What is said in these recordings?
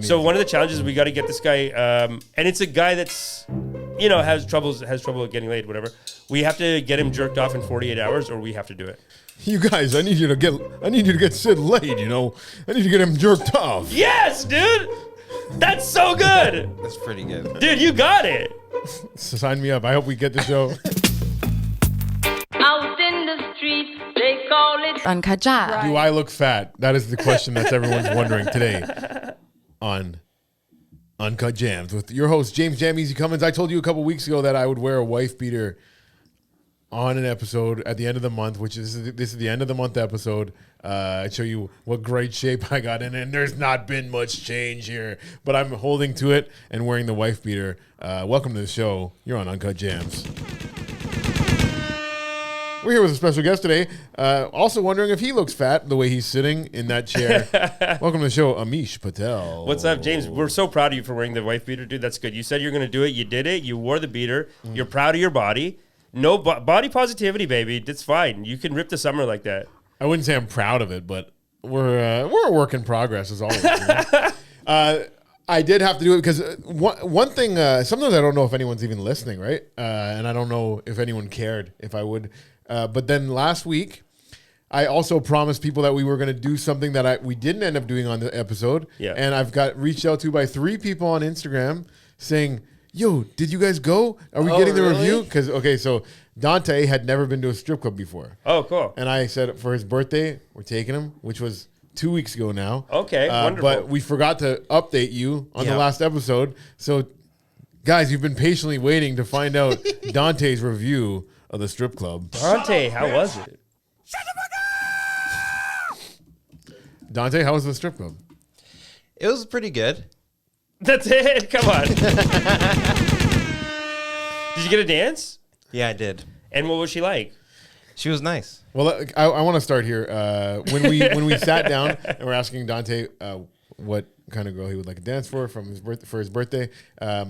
So one of the challenges, we got to get this guy, and it's a guy that's, has trouble getting laid, whatever. We have to get him jerked off in 48 hours, or we have to do it. You guys, I need you to get Sid laid. I need to get him jerked off. Yes, dude. That's so good. That's pretty good, dude. You got it. Sign me up. I hope we get the show. Out in the street, they call it Uncut Jams. Do I look fat? That is the question that's everyone's wondering today on Uncut Jams with your host, James Jameasy Cummins. I told you a couple weeks ago that I would wear a wife beater on an episode at the end of the month, which is this is the end of the month episode. I'd show you what great shape I got in, and there's not been much change here, but I'm holding to it and wearing the wife beater. Welcome to the show. You're on Uncut Jams. We're here with a special guest today. Also wondering if he looks fat the way he's sitting in that chair. Welcome to the show, Amish Patel. What's up, James? We're so proud of you for wearing the wife beater, dude. That's good. You said you're going to do it. You did it. You wore the beater. You're proud of your body. No body positivity, baby. It's fine. You can rip the summer like that. I wouldn't say I'm proud of it, but we're a work in progress as always. I did have to do it because one thing, sometimes I don't know if anyone's even listening, right? And I don't know if anyone cared if I would. But then last week, I also promised people that we were going to do something that we didn't end up doing on the episode. Yeah. And I've got reached out to by 3 people on Instagram saying, yo, did you guys go? Are we getting the review? Because, so Dante had never been to a strip club before. Oh, cool. And I said for his birthday, we're taking him, which was 2 weeks ago now. Okay, wonderful. But we forgot to update you on the last episode. So, guys, you've been patiently waiting to find out Dante's review of the strip club. Dante, how was it? Dante, how was the strip club? It was pretty good. That's it. Come on. Did you get a dance? Yeah, I did. And what was she like? She was nice. Well, I want to start here. When we sat down and we're asking Dante what kind of girl he would like to dance for his birthday,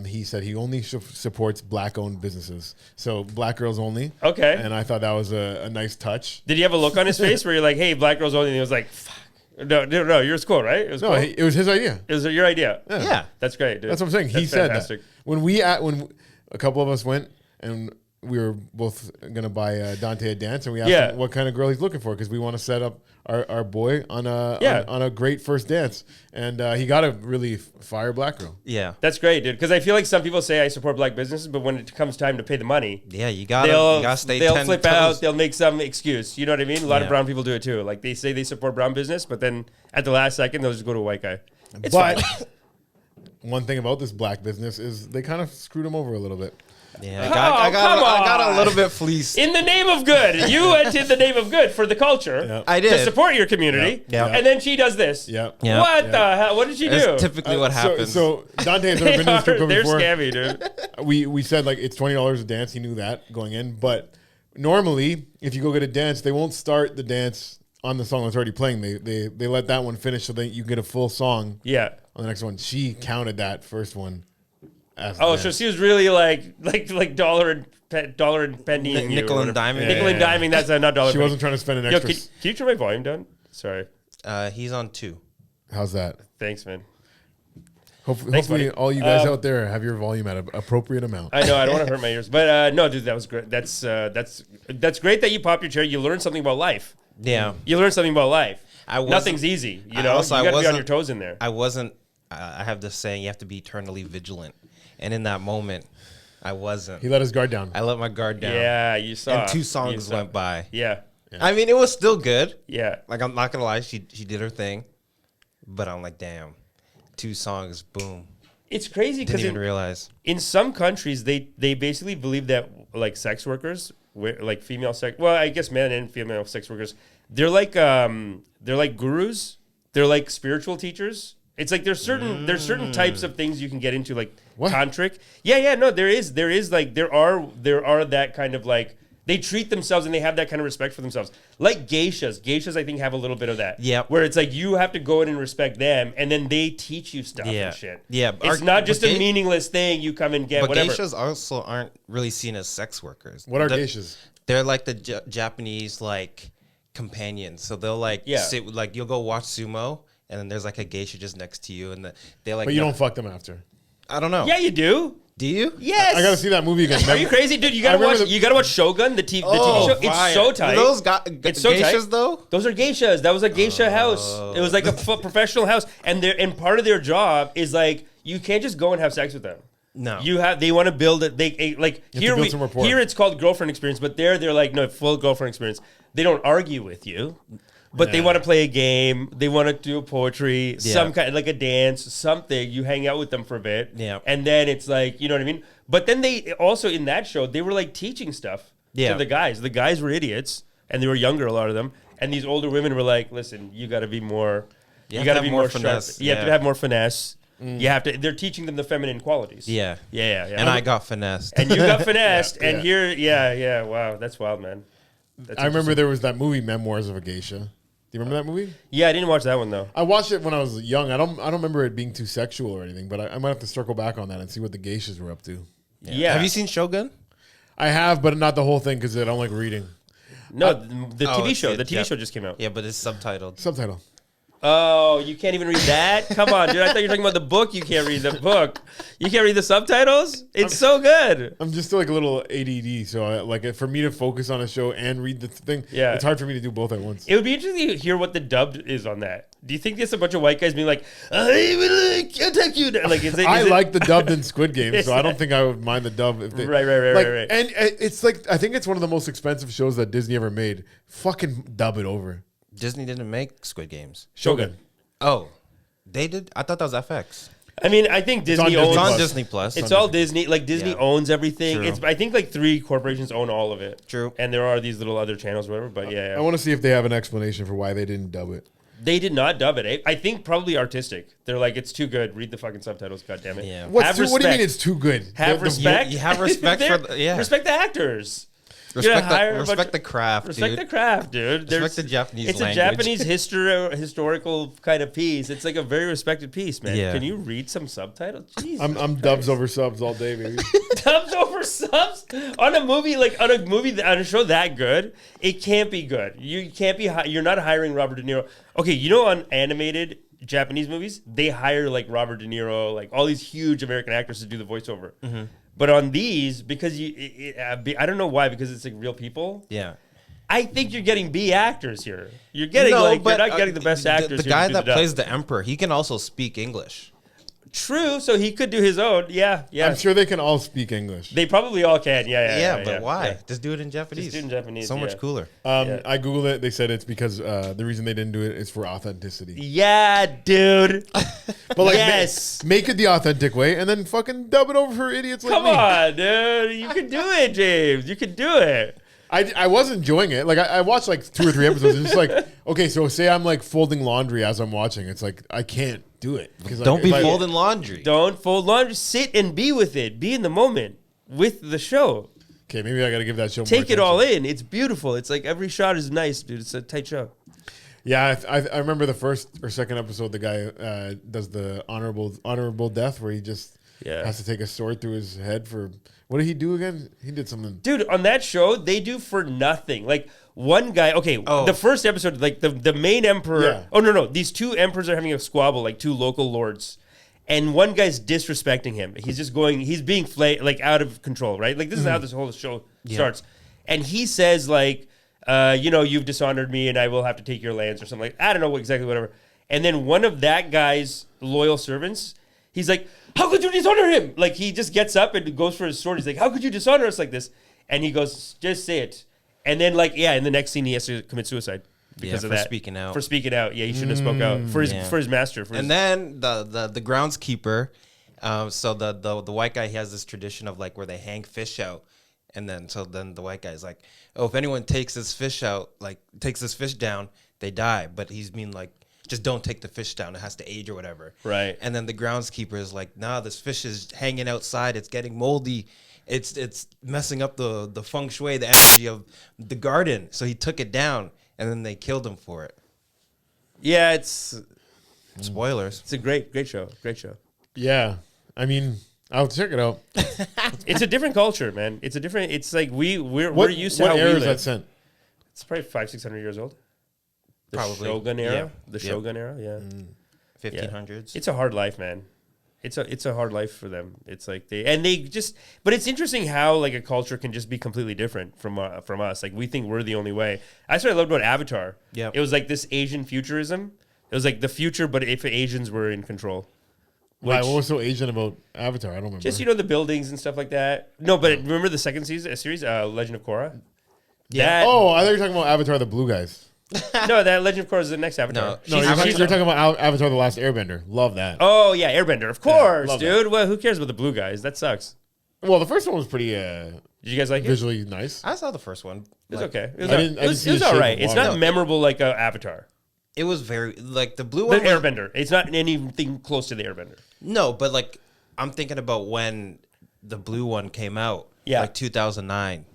he said he only supports black-owned businesses, so black girls only. Okay. And I thought that was a nice touch. Did he have a look on his face where you're like, "Hey, black girls only"? And he was like, "Fuck." No, yours cool, right? It was cool. It was his idea. It was your idea. Yeah. That's great, dude. That's what I'm saying. He That's said fantastic. that when a couple of us went and we were both gonna buy Dante a dance, and we asked him what kind of girl he's looking for because we want to set up our boy on a great first dance, and he got a really fire black girl. Yeah. That's great, dude. Because I feel like some people say I support black businesses, but when it comes time to pay the money, Yeah, you gotta stay 10 they'll flip toes. out. They'll make some excuse. You know what I mean? A lot of Yeah. brown people do it too. Like they say they support brown business, but then at the last second they'll just go to a white guy. It's But fine. one thing about this black business is they kind of screwed him over a little bit. Yeah, Oh, I got come a little bit fleeced. In the name of good. You went in the name of good for the culture. Yeah. I To did. support your community. Yeah. And then she does this. Yeah. Yeah. What the hell? What did she do? That's typically what happens. So Dante has never been to a strip club They're before. scammy, dude. We said like it's $20 a dance. He knew that going in, but normally if you go get a dance, they won't start the dance on the song that's already playing. They let that one finish so that you get a full song. Yeah. On the next one, she counted that first one. As Oh, the so dance. she was really like dollar and penny and Nickel and diming. Nickel and diming. That's not dollar. She penny. wasn't trying to spend an Yo, extra. can you turn my volume down? Sorry. He's on 2. How's that? Thanks, man. Hopefully, Thanks, buddy. all you guys out there have your volume at an appropriate amount. I know I don't want to hurt my ears, but no, dude, that was great. That's great that you pop your cherry. You learn something about life. Yeah. You learn something about life. wasn't- Nothing's easy. You know, Also, you got to be on wasn't- your toes in there. I have this saying, you have to be eternally vigilant. And in that moment, I wasn't. He let his guard down. I let my guard down. Yeah, you saw. And 2 You songs saw. went by. Yeah. I mean, it was still good. Yeah. Like, I'm not going to lie. She did her thing. But I'm like, damn. 2 songs, boom. It's crazy Didn't because even realize. in some countries they basically believe that like sex workers, like female sex, well, I guess men and female sex workers, they're like gurus, they're like spiritual teachers. It's like there's certain types of things you can get into, like What? tantric. Yeah, no, there is like there are that kind of like they treat themselves and they have that kind of respect for themselves. Like geishas. Geishas, I think, have a little bit of that. Yep. Where it's like you have to go in and respect them, and then they teach you stuff Yeah. and shit. Yeah, It's not just a meaningless thing you come and get, But whatever. geishas also aren't really seen as sex workers. What are They're- geishas? They're like the Japanese, like, companions. So they'll, like, Yeah. sit, like, you'll go watch sumo, and then there's like a geisha just next to you, and they like. But you don't fuck them after. I don't know. Yeah, you do. Do you? Yes. I gotta see that movie again. Are you crazy, dude? You gotta watch Shogun, the TV show. It's so tight. Those It's so geishas tight. though. Those are geishas. That was a geisha house. It was like a professional house, and part of their job is like you can't just go and have sex with them. No. They want to build it. They like You have to build some rapport. here it's called girlfriend experience, but they're like no, full girlfriend experience. They don't argue with you. But they want to play a game. They want to do poetry, some kind like a dance, something. You hang out with them for a bit, and then it's like, you know what I mean. But then they also in that show they were like teaching stuff to the guys. The guys were idiots, and they were younger, a lot of them. And these older women were like, "Listen, you got to be more. You got to be more finesse. Sharp. You have to have more finesse. You have to. They're teaching them the feminine qualities. Yeah. And I got finessed. And you got finessed. And here, wow, that's wild, man. I remember there was that movie, Memoirs of a Geisha. Do you remember that movie? Yeah, I didn't watch that one though. I watched it when I was young. I don't remember it being too sexual or anything, but I might have to circle back on that and see what the geishas were up to. Yeah. Have you seen Shogun? I have, but not the whole thing because I don't like reading. No, the TV show. The TV show just came out. Yeah, but it's subtitled. Subtitle. Oh, you can't even read that? Come on, dude. I thought you were talking about the book. You can't read the book. You can't read the subtitles? It's so good. I'm just like a little ADD, so for me to focus on a show and read the thing, it's hard for me to do both at once. It would be interesting to hear what the dubbed is on that. Do you think there's a bunch of white guys being like, I will attack you? Like, I like the dubbed in Squid Game, so I don't think I would mind the dub. If they, right. And it's like, I think it's one of the most expensive shows that Disney ever made. Fucking dub it over. Disney didn't make Squid Games. Shogun. Oh, they did? I thought that was FX. I mean, I think Disney owns... It's on Disney Plus. It's all Disney. Like, Disney owns everything. True. I think, like, 3 corporations own all of it. True. And there are these little other channels or whatever, but yeah. I want to see if they have an explanation for why they didn't dub it. They did not dub it. I think probably artistic. They're like, it's too good. Read the fucking subtitles, goddammit. Yeah. What do you mean it's too good? Have respect. You have respect for... Respect the actors. Respect the craft, Respect dude. the craft, dude. Respect the Japanese It's language. a Japanese historical kind of piece. It's like a very respected piece, man. Yeah. Can you read some subtitles? Jesus I'm dubs over subs all day, baby. Dubs over subs on a movie on a show that good. It can't be good. You can't be. You're not hiring Robert De Niro. Okay, you know on animated Japanese movies they hire like Robert De Niro, like all these huge American actors to do the voiceover. Mm-hmm. But on these, because I don't know why, because it's like real people. Yeah. I think you're getting B actors here. You're getting you're not getting the best actors. The guy that plays the Emperor, he can also speak English. True, so he could do his own. Yeah. I'm sure they can all speak English. They probably all can. Yeah, but why? Yeah. Just do it in Japanese. Just do it in Japanese. So much cooler. I Googled it. They said it's because the reason they didn't do it is for authenticity. Yeah, dude. But like, yes. make it the authentic way and then fucking dub it over for idiots like me. Come on, dude. You can do it, James. You can do it. I was enjoying it. Like I watched like 2 or 3 episodes. And it's like, okay, so say I'm like folding laundry as I'm watching. It's like I can't do it. Don't be folding laundry. Don't fold laundry. Sit and be with it. Be in the moment with the show. Okay, maybe I got to give that show more Take it attention. all in. It's beautiful. It's like every shot is nice, dude. It's a tight show. Yeah, I remember the first or second episode. The guy does the honorable death where he just has to take a sword through his head for. What did he do again? He did something. Dude, on that show, they do for nothing. Like, one guy, the first episode, like, the main emperor. Yeah. Oh, no. These 2 emperors are having a squabble, like 2 local lords. And one guy's disrespecting him. He's just he's being out of control, right? Like, this is how this whole show starts. And he says, like, you've dishonored me and I will have to take your lands or something like, I don't know exactly, whatever. And then one of that guy's loyal servants, he's like, how could you dishonor him? Like, he just gets up and goes for his sword. He's like, how could you dishonor us like this? And he goes, just say it. And then, in the next scene, he has to commit suicide because of that. Speaking out. For speaking out. Yeah, he shouldn't have spoke out. For his master. Then the groundskeeper, so the white guy, he has this tradition of, like, where they hang fish out. And then the white guy's like, oh, if anyone takes this fish down, they die. But he's mean, like, just don't take the fish down. It has to age or whatever. Right. And then the groundskeeper is like, nah, this fish is hanging outside. It's getting moldy. It's messing up the feng shui, the energy of the garden. So he took it down, and then they killed him for it. Yeah, it's Spoilers. It's a great show. Great show. Yeah, I mean, I'll check it out. It's a different culture, man. It's like we're used to how we era live. is that sent? It's probably 500-600 years old. The Probably. Shogun era. Yeah. The Shogun era, yeah. 1500s. It's a hard life, man. It's a hard life for them. It's like but it's interesting how like a culture can just be completely different from us. Like we think we're the only way. That's what I loved about Avatar. Yeah, it was like this Asian futurism. It was like the future, but if Asians were in control. Why? What was so Asian about Avatar? I don't remember. Just the buildings and stuff like that. No, but remember the second series, Legend of Korra. Yeah. That, Oh, I thought you were talking about Avatar: The Blue Guys. no, that Legend of Korra is the next Avatar. No, You're talking about Avatar: The Last Airbender. Love that. Oh yeah, Airbender, of course, love dude. Well, who cares about the blue guys? That sucks. Well, the first one was pretty Did you guys like it? visually nice. I saw the first one. It was okay. It was, I didn't see it was the shape all right. of It's water. not memorable like Avatar. It was very like the blue The one. Airbender. It's not anything close to the Airbender. No, but like I'm thinking about when the blue one came out. Yeah. Like 2009.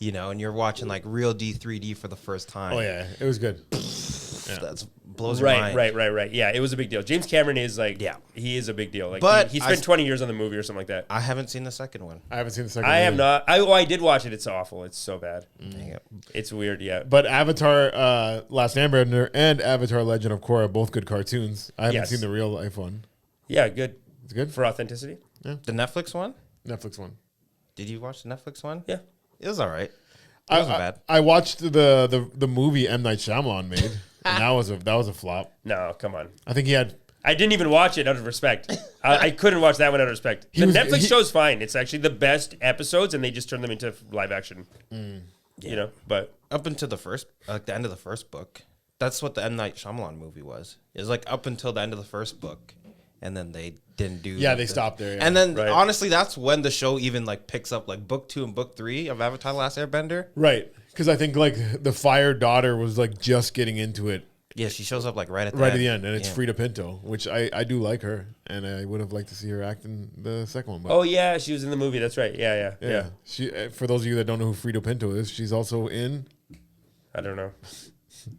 And you're watching like real 3D for the first time. Oh yeah, it was good. That blows your mind. Right. Yeah, it was a big deal. James Cameron is like, Yeah. he is a big deal. Like, But he spent 20 years on the movie or something like that. I haven't seen the second one. I haven't seen the second. I have movie. not. I did watch it. It's awful. It's so bad. Dang it. It's weird. Yeah. But Avatar: Last Airbender and Avatar: Legend of Korra, both good cartoons. I haven't Yes. seen the real life one. Yeah, good. It's good. For authenticity. The Netflix one? Netflix one. Did you watch the Netflix one? Yeah. It was all right. It wasn't bad. I watched the movie M. Night Shyamalan made, and that was a flop. No, come on. I think he had. I didn't even watch it out of respect. I couldn't watch that one out of respect. The Netflix show's fine. It's actually the best episodes, and they just turn them into live action. But Up until the end of the first book. That's what the M. Night Shyamalan movie was. It was like up until the end of the first book. And then they didn't do. Yeah, they stopped there. Yeah. And then Right. honestly, that's when the show even like picks up like book 2 and book 3 of Avatar: The Last Airbender. Right, because I think like the Fire daughter was like just getting into it Yeah, she shows up like right at at the end, and it's Frida Pinto, which I do like her, and I would have liked to see her act in the second one. But oh yeah, she was in the movie. That's right. Yeah. She, for those of you that don't know who Frida Pinto is, she's also in I don't know.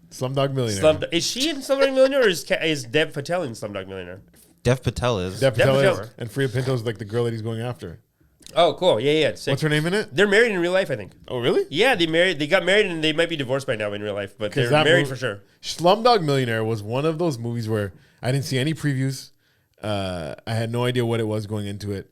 Slumdog Millionaire. Is she in Slumdog Millionaire, or is Dev Patel in Slumdog Millionaire? Dev Patel is. Dev Patel Patel. is, and Frida Pinto is like the girl that he's going after. Oh, cool. Yeah. Sick. What's her name in it? They're married in real life, I think. Oh, really? Yeah, they got married, and they might be divorced by now in real life, but they're married for sure. Slumdog Millionaire was one of those movies where I didn't see any previews. I had no idea what it was going into it.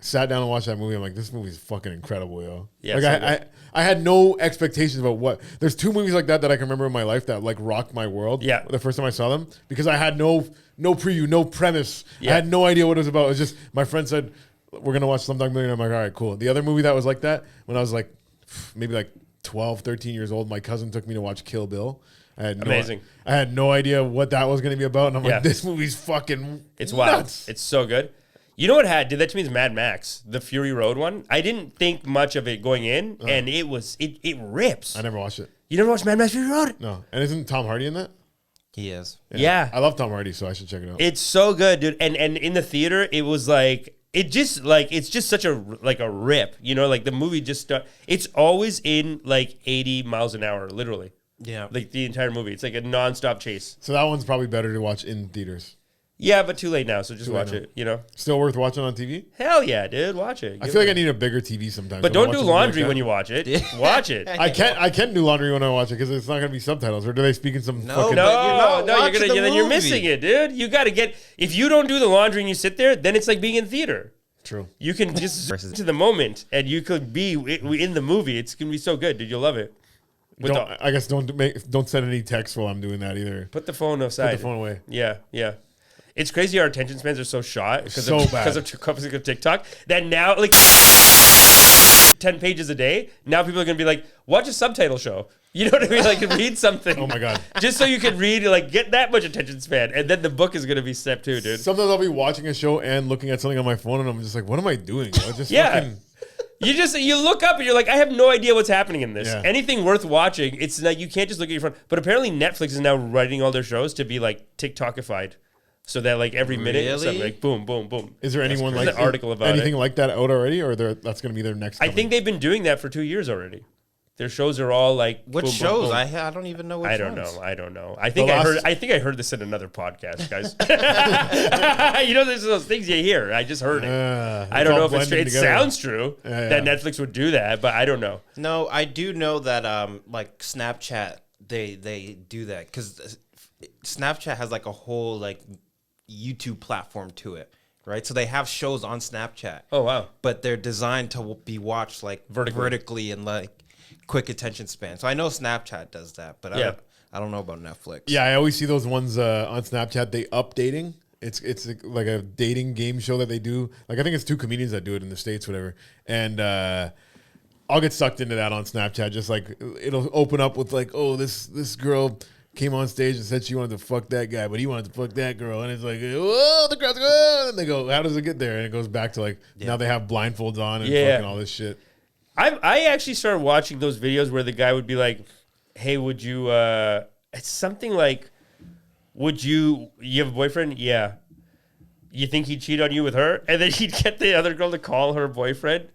Sat down and watched that movie. I'm like, this movie's fucking incredible, yo. Yeah, like so I had no expectations about what. There's 2 movies like that I can remember in my life that like rocked my world. Yeah. The first time I saw them, because I had no preview, no premise. Yeah. I had no idea what it was about. It was just my friend said, we're gonna watch Slumdog Millionaire. I'm like, all right, cool. The other movie that was like that, when I was like maybe like 12, 13 years old, my cousin took me to watch Kill Bill. Amazing. I had no idea what that was going to be about, and I'm Yeah. like, this movie's fucking It's nuts. wild. It's so good. You know what did that to me is Mad Max, the Fury Road one. I didn't think much of it going in, and it rips. I never watched it. You never watched Mad Max Fury Road? No, and isn't Tom Hardy in that? He is. Yeah. I love Tom Hardy, so I should check it out. It's so good, dude. And in the theater, it was like it's just such a rip. Like the movie just it's always in like 80 miles an hour, literally. Yeah. Like the entire movie. It's like a nonstop chase. So that one's probably better to watch in theaters. Yeah, but too late now, so just watch late it, Still worth watching on TV? Hell yeah, dude. Watch it. I feel like I need a bigger TV sometimes. But when don't I do watch a movie laundry like when that. you watch it. Watch it. I can't do laundry when I watch it because it's not going to be subtitles. Or do they speak in some No, fucking... but you're not you're watching the then you're movie. missing it, dude. You got to get if you don't do the laundry and you sit there, then it's like being in theater. True. You can just to the moment, and you could be in the movie. It's gonna be so good, dude. You'll love it. I guess don't send any text while I'm doing that either. Put the phone aside. Put the phone away. Yeah. It's crazy. Our attention spans are so short because So of bad. because of TikTok that now like 10 pages a day. Now people are gonna be like, watch a subtitle show. You know what I mean? Like read something. Oh my God. Just so you can read, like get that much attention span, and then the book is gonna be step 2, dude. Sometimes I'll be watching a show and looking at something on my phone, and I'm just like, what am I doing? I just Yeah. fucking... You look up and you're like, I have no idea what's happening in this. Yeah. Anything worth watching, it's like you can't just look at your phone. But apparently Netflix is now writing all their shows to be like TikTokified. So that like every minute Really? something like boom, boom, boom. Is there anyone There's like an article about anything it. like that out already, or that's going to be their next? I think they've been doing that for 2 years already. Their shows are all like What boom, shows? boom, boom. I don't even know. Which I don't ones. know. I don't know. I think I heard this in another podcast, guys. There's those things you hear. I just heard it. I don't know if it's true. It sounds true that Netflix would do that, but I don't know. No, I do know that like Snapchat, they do that because Snapchat has like a whole like YouTube platform to it, right? So they have shows on Snapchat. Oh wow. But they're designed to be watched like vertically and like quick attention span. So I know Snapchat does that, but I don't know about Netflix. Yeah, I always see those ones on Snapchat. They updating. It's like a dating game show that they do. Like I think it's 2 comedians that do it in the States, whatever. And I'll get sucked into that on Snapchat. Just like it'll open up with like, oh, this girl came on stage and said she wanted to fuck that guy, but he wanted to fuck that girl. And it's like, oh, the crowd's like, oh, and they go, how does it get there? And it goes back to like, now they have blindfolds on and fucking all this shit. I actually started watching those videos where the guy would be like, hey, would you, it's something like, you have a boyfriend? Yeah. You think he'd cheat on you with her? And then he'd get the other girl to call her boyfriend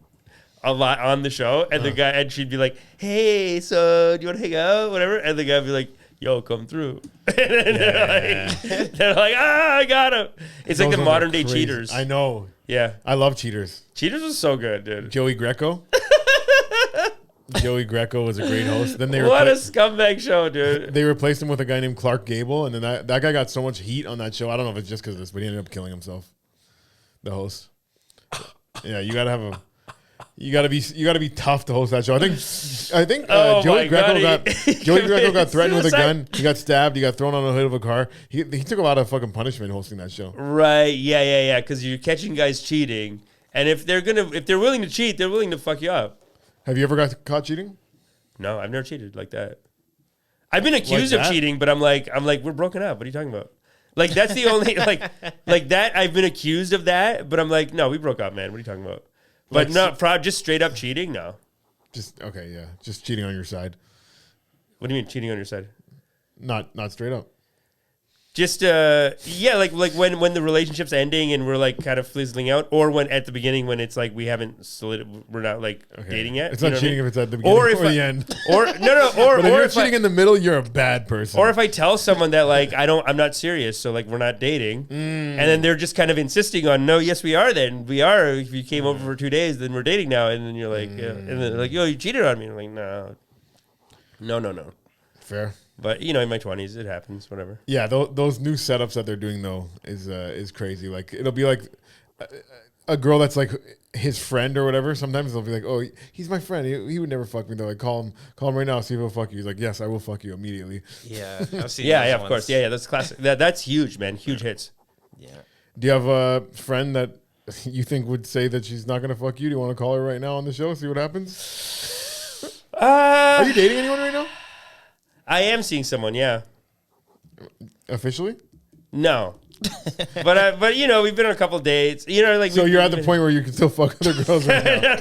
a lot on the show. And the guy, and she'd be like, hey, so do you want to hang out? Whatever. And the guy would be like, yo, come through. And then they're like, I got him. It's Those like the ones modern are day crazy. Cheaters. I know. Yeah. I love Cheaters. Cheaters was so good, dude. Joey Greco. Joey Greco was a great host. Then they What a scumbag show, dude. They replaced him with a guy named Clark Gable, and then that guy got so much heat on that show. I don't know if it's just because of this, but he ended up killing himself. The host. Yeah, you gotta be tough to host that show. I think Joey Greco got threatened with a gun. He got stabbed. He got thrown on the hood of a car. He took a lot of fucking punishment hosting that show. Right? Yeah. Because you're catching guys cheating, and if they're willing to cheat, they're willing to fuck you up. Have you ever got caught cheating? No, I've never cheated like that. I've been accused of cheating, but I'm like, we're broken up. What are you talking about? Like that's the only like that. I've been accused of that, but I'm like, no, we broke up, man. What are you talking about? But just straight up cheating, no. Just cheating on your side. What do you mean cheating on your side? Not straight up. Just like when the relationship's ending and we're like kind of fizzling out, or when at the beginning when it's like we're not like dating yet. It's not cheating if it's at the beginning or the end. Or but if you're cheating in the middle, you're a bad person. Or if I tell someone that like I'm not serious, so like we're not dating, and then they're just kind of insisting on no, yes we are. Then we are. If you came over for 2 days, then we're dating now. And then you're like, yeah. And then they're like, yo, you cheated on me. And I'm like, no. Fair. But in my 20s, it happens. Whatever. Yeah, those new setups that they're doing though is crazy. Like it'll be like a girl that's like his friend or whatever. Sometimes they'll be like, "Oh, he's my friend. He would never fuck me." They're like, "Call him right now. See if he'll fuck you." He's like, "Yes, I will fuck you immediately." Yeah, I've seen. Yeah, of course. Yeah, that's classic. That's huge, man. Huge hits. Yeah. Do you have a friend that you think would say that she's not gonna fuck you? Do you want to call her right now on the show? See what happens. Are you dating anyone right now? I am seeing someone, yeah. Officially? No. but we've been on a couple of dates. So you're at the point where you can still fuck other girls right now.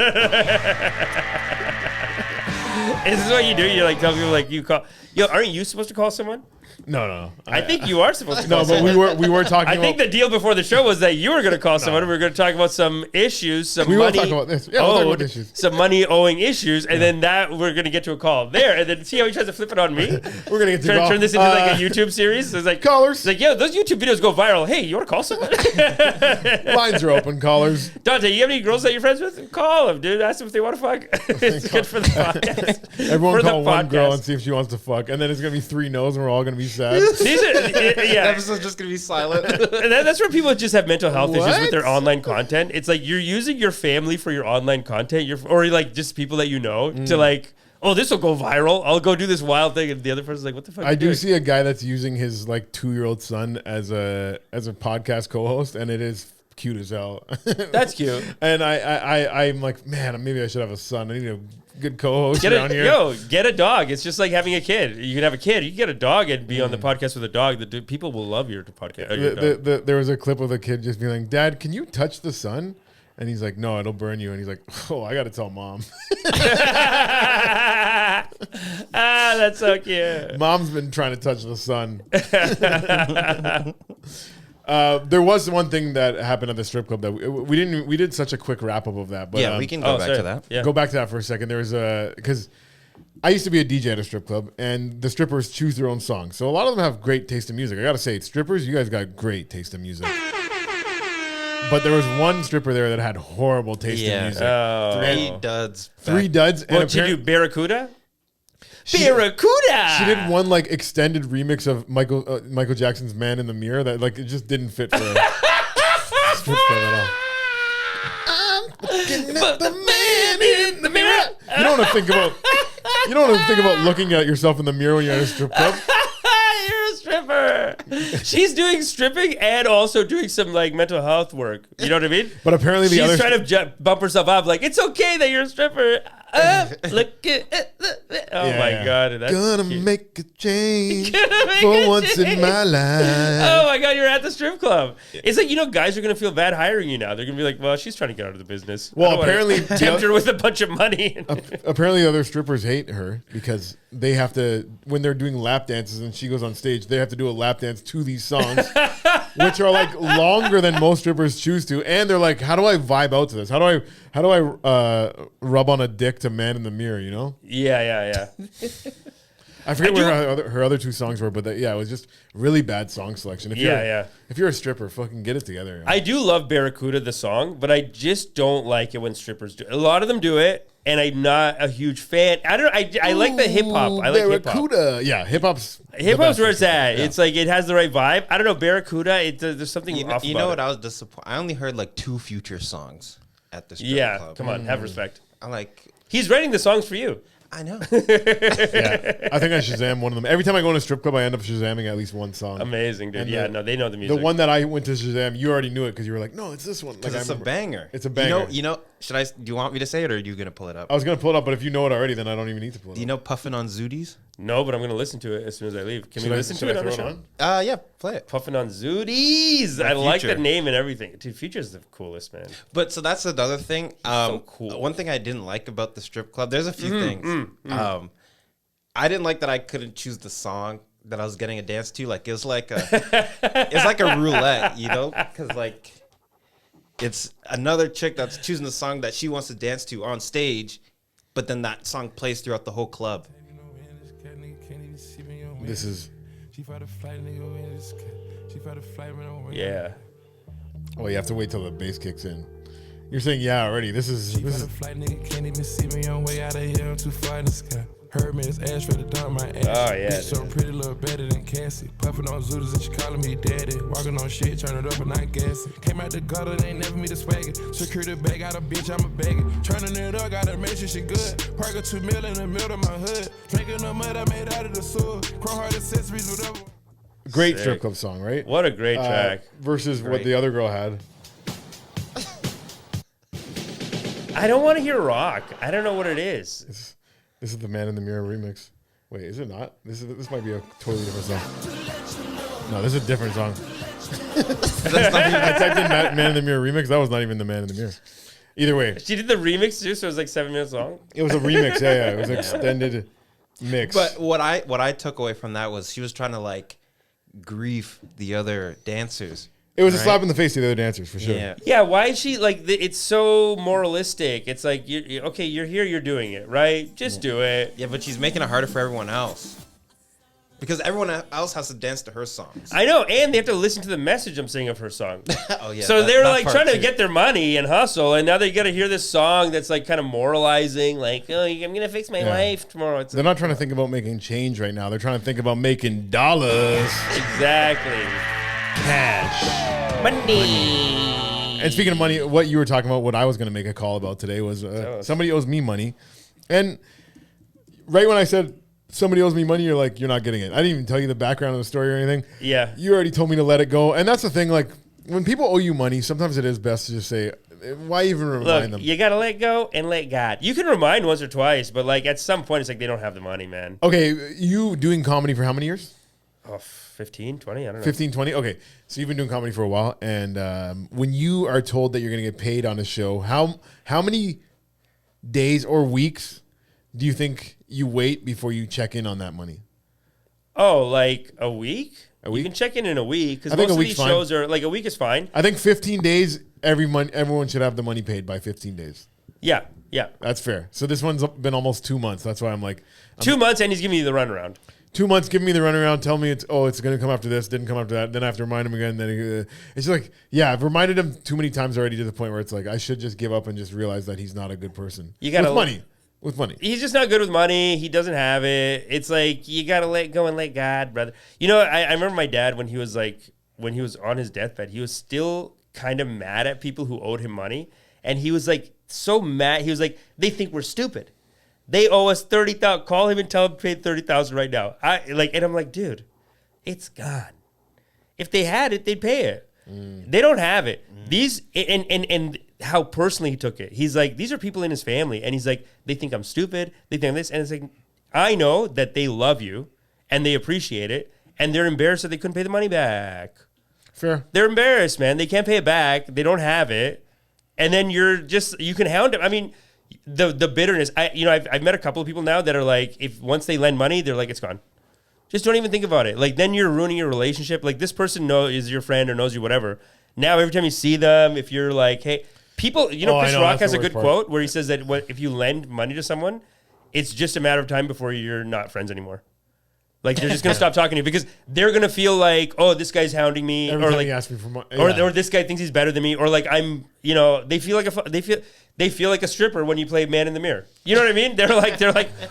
Is this what you do? You like tell people like you call aren't you supposed to call someone? No. I think you are supposed to call someone. No, but we were talking I think the deal before the show was that you were going to call someone. We were going to talk about some issues, we will talk about this. Yeah, we'll talk about issues. Some money owing issues, and then that we're going to get to a call there, and then see how he tries to flip it on me. We're going to get to turn this into like a YouTube series. So it's like callers. It's like, yo, those YouTube videos go viral. Hey, you want to call someone? Lines are open, callers. Dante, you have any girls that you're friends with? Call them, dude. Ask them if they want to fuck. It's good for the podcast. Everyone call one girl and see if she wants to fuck, and then it's going to be 3 no's, and we're all going to be sad. The episode's just gonna be silent. And that's where people just have mental health issues with their online content. It's like you're using your family for your online content, or like just people that you know to like, oh, this will go viral. I'll go do this wild thing, and the other person's like, what the fuck? I do see a guy that's using his like 2-year-old son as a podcast co-host, and it is cute as hell. That's cute. And I'm like, man, maybe I should have a son. I need a good co-host around here. Get a dog. It's just like having a kid. You can have a kid. You can get a dog and be on the podcast with a dog. People will love your podcast. There was a clip of a kid just being like, Dad, can you touch the sun? And he's like, no, it'll burn you. And he's like, oh, I got to tell Mom. That's so cute. Mom's been trying to touch the sun. There was one thing that happened at the strip club that we did such a quick wrap up of that. But yeah, we can go back to that. Yeah. Go back to that for a second. There was because I used to be a DJ at a strip club, and the strippers choose their own songs. So a lot of them have great taste in music. I gotta say, strippers, you guys got great taste in music. But there was one stripper there that had horrible taste in music. Oh. 3 duds. Three duds. What did you do? Barracuda? Barracuda. She did one like extended remix of Michael Jackson's "Man in the Mirror" that like it just didn't fit for her. Strip club at all. I'm looking at the man in the mirror. You don't want to think about. You don't want to think about looking at yourself in the mirror when you're at a strip club. You're a stripper. She's doing stripping and also doing some like mental health work. You know what I mean? But apparently she's trying to bump herself up. Like, it's okay that you're a stripper. Look at my God. That's gonna cute. make a change for once in my life. Oh my God, you're at the strip club. It's like, guys are going to feel bad hiring you now. They're going to be like, well, she's trying to get out of the business. Well, apparently tempt her with a bunch of money. Apparently other strippers hate her because they have to, when they're doing lap dances and she goes on stage, they have to do a lap dance to these songs, which are like longer than most strippers choose to. And they're like, how do I vibe out to this? How do I rub on a dick to "Man in the Mirror," you know? Yeah. I forget where her other two songs were, but it was just really bad song selection. If you're a stripper, fucking get it together. You know? I do love Barracuda, the song, but I just don't like it when strippers do it. A lot of them do it, and I'm not a huge fan. I don't know. I like the hip hop. I like hip hop. Barracuda. Yeah, hip hop's where it's at. Yeah. It's like it has the right vibe. I don't know, Barracuda. There's something off. You know what? I was disappointed. I only heard like 2 Future songs at the strip club. Yeah, come on, have respect. I'm like, he's writing the songs for you. I know. Yeah, I think I Shazam one of them. Every time I go in a strip club, I end up Shazamming at least one song. Amazing, dude. And they know the music. The one that I went to Shazam, you already knew it because you were like, no, it's this one. Because it's a banger. It's a banger. You know, do you want me to say it or are you going to pull it up? I was going to pull it up, but if you know it already, then I don't even need to pull it up. Do you know Puffin' on Zooties? No, but I'm going to listen to it as soon as I leave. Can we listen to it on the show? Yeah, play it. Puffin' on Zooties. I like the name and everything. Dude, Future's the coolest, man. But so that's another thing. So cool. One thing I didn't like about the strip club, there's a few things. I didn't like that I couldn't choose the song that I was getting a dance to. Like, it was like a roulette, you know? Because, like, it's another chick that's choosing the song that she wants to dance to on stage, but then that song plays throughout the whole club. This is... Yeah. Oh, you have to wait till the bass kicks in. You're saying yeah already. This is... Heard me, it's ash for the dump my ass. Oh, yeah. Bitch so pretty, look better than Cassie. Puffin' on Zooters and she calling me daddy. Walking on shit, turn it up and not gassy. Came out the gutter, they ain't never me to swag it. Security bag, got a bitch, I'm a bag it. Turning it up, gotta make sure she good. Park a 2 mil in the middle of my hood. Drinking the mud I made out of the sewer. Chrome heart accessories, whatever. Great Sick. strip club song, right? What a great track. Versus what the other girl had. I don't want to hear rock. I don't know what it is. This is the Man in the Mirror remix. Wait, is it not? This might be a totally different song. No, this is a different song. I typed in Man in the Mirror remix. That was not even the Man in the Mirror. Either way. She did the remix too, so it was like 7 minutes long? It was a remix, yeah. It was an extended mix. But what I took away from that was she was trying to like grief the other dancers. It was a slap in the face to the other dancers, for sure. Yeah, why is she, like, it's so moralistic. It's like, you're here, you're doing it, right? Just do it. Yeah, but she's making it harder for everyone else. Because everyone else has to dance to her songs. I know, and they have to listen to the message I'm saying of her song. Oh, yeah. So they're, like, trying to get their money and hustle, and now they got to hear this song that's, like, kind of moralizing, like, oh, I'm going to fix my life tomorrow. They're not trying to think about making change right now. They're trying to think about making dollars. Exactly. Cash. Money. And speaking of money, what you were talking about, what I was going to make a call about today was somebody owes me money. And right when I said somebody owes me money, you're like, you're not getting it. I didn't even tell you the background of the story or anything. Yeah. You already told me to let it go. And that's the thing, like, when people owe you money, sometimes it is best to just say, why even remind them? You got to let go and let God. You can remind once or twice, but, like, at some point, it's like they don't have the money, man. Okay, you doing comedy for how many years? Oh, 15, 20, I don't know. 15, 20? Okay. So you've been doing comedy for a while. And when you are told that you're going to get paid on a show, how many days or weeks do you think you wait before you check in on that money? Oh, like a week? A week? You can check in a week because most of these shows are like a week is fine. I think 15 days, everyone should have the money paid by 15 days. Yeah. That's fair. So this one's been almost 2 months. That's why I'm like... 2 months and he's giving you the runaround. 2 months, give me the runaround, tell me it's going to come after this, didn't come after that, then I have to remind him again. Then it's like, I've reminded him too many times already to the point where it's like, I should just give up and just realize that he's not a good person. You gotta with money. with money. He's just not good with money. He doesn't have it. It's like, you got to let go and let God, brother. You know, I remember my dad when he was on his deathbed, he was still kind of mad at people who owed him money. And he was like, so mad. He was like, they think we're stupid. They owe us 30,000. Call him and tell him to pay 30,000 right now. And I'm like, dude, it's God. If they had it, they'd pay it. They don't have it. These and how personally he took it. He's like, these are people in his family, and he's like, they think I'm stupid. They think I'm this, and it's like, I know that they love you and they appreciate it, and they're embarrassed that they couldn't pay the money back. Fair. They're embarrassed, man. They can't pay it back. They don't have it, and then you can hound them. I mean, the bitterness. I've met a couple of people now that are like, if once they lend money, they're like, it's gone. Just don't even think about it. Like, then you're ruining your relationship. Like, this person is your friend or knows you, whatever. Now, every time you see them, if you're like, hey, people, Chris Rock has a good quote where he says that if you lend money to someone, it's just a matter of time before you're not friends anymore. Like, they're just going to stop talking to you because they're going to feel like, oh, this guy's hounding me. Every or time like, he asks me for money. Or this guy thinks he's better than me. Or like, they feel like a stripper when you play Man in the Mirror. You know what I mean? They're like,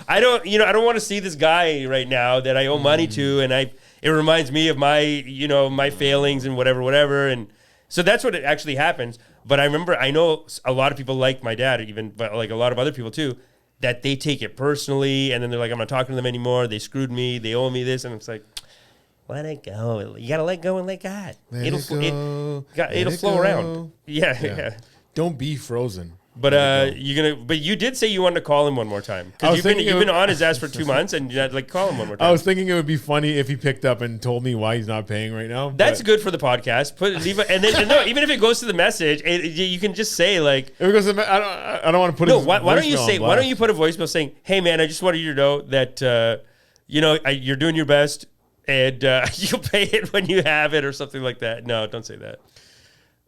I don't want to see this guy right now that I owe money to, and it reminds me of my failings and whatever. And so that's what it actually happens. But I know a lot of people like my dad, even, but like a lot of other people too, that they take it personally, and then they're like, I'm not talking to them anymore. They screwed me. They owe me this, and it's like, let it go. You gotta let go and let God. It'll flow around. Yeah. Don't be frozen. But you did say you wanted to call him one more time because you've been on his ass for 2 months, and you had like call him one more time. I was thinking it would be funny if he picked up and told me why he's not paying right now. That's good for the podcast. Even if it goes to the message, you can just say like, if it goes to I don't want to put. No, why don't you say? Why don't you put a voicemail saying, "Hey man, I just wanted you to know that you're doing your best, and you'll pay it when you have it," or something like that. No, don't say that.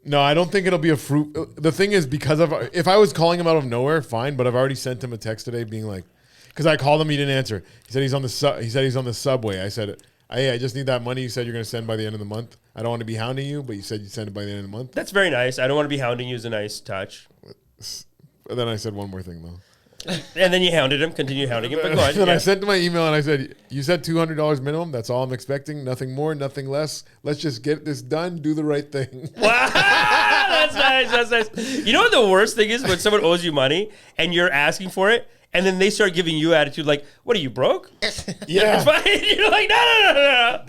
No, I don't think it'll be a fruit. The thing is, if I was calling him out of nowhere, fine. But I've already sent him a text today, being like, because I called him, he didn't answer. He said he's on the subway. I said, hey, I just need that money you said you're going to send by the end of the month. I don't want to be hounding you, but you said you'd send it by the end of the month. That's very nice. I don't want to be hounding you is a nice touch. And then I said one more thing though. And then you hounded him, continue hounding him. But go on. Then I sent him my email and I said, you said $200 minimum. That's all I'm expecting. Nothing more, nothing less. Let's just get this done. Do the right thing. Wow. That's nice. You know what the worst thing is when someone owes you money and you're asking for it, and then they start giving you attitude like, what are you, broke? Yeah. You're like, no. I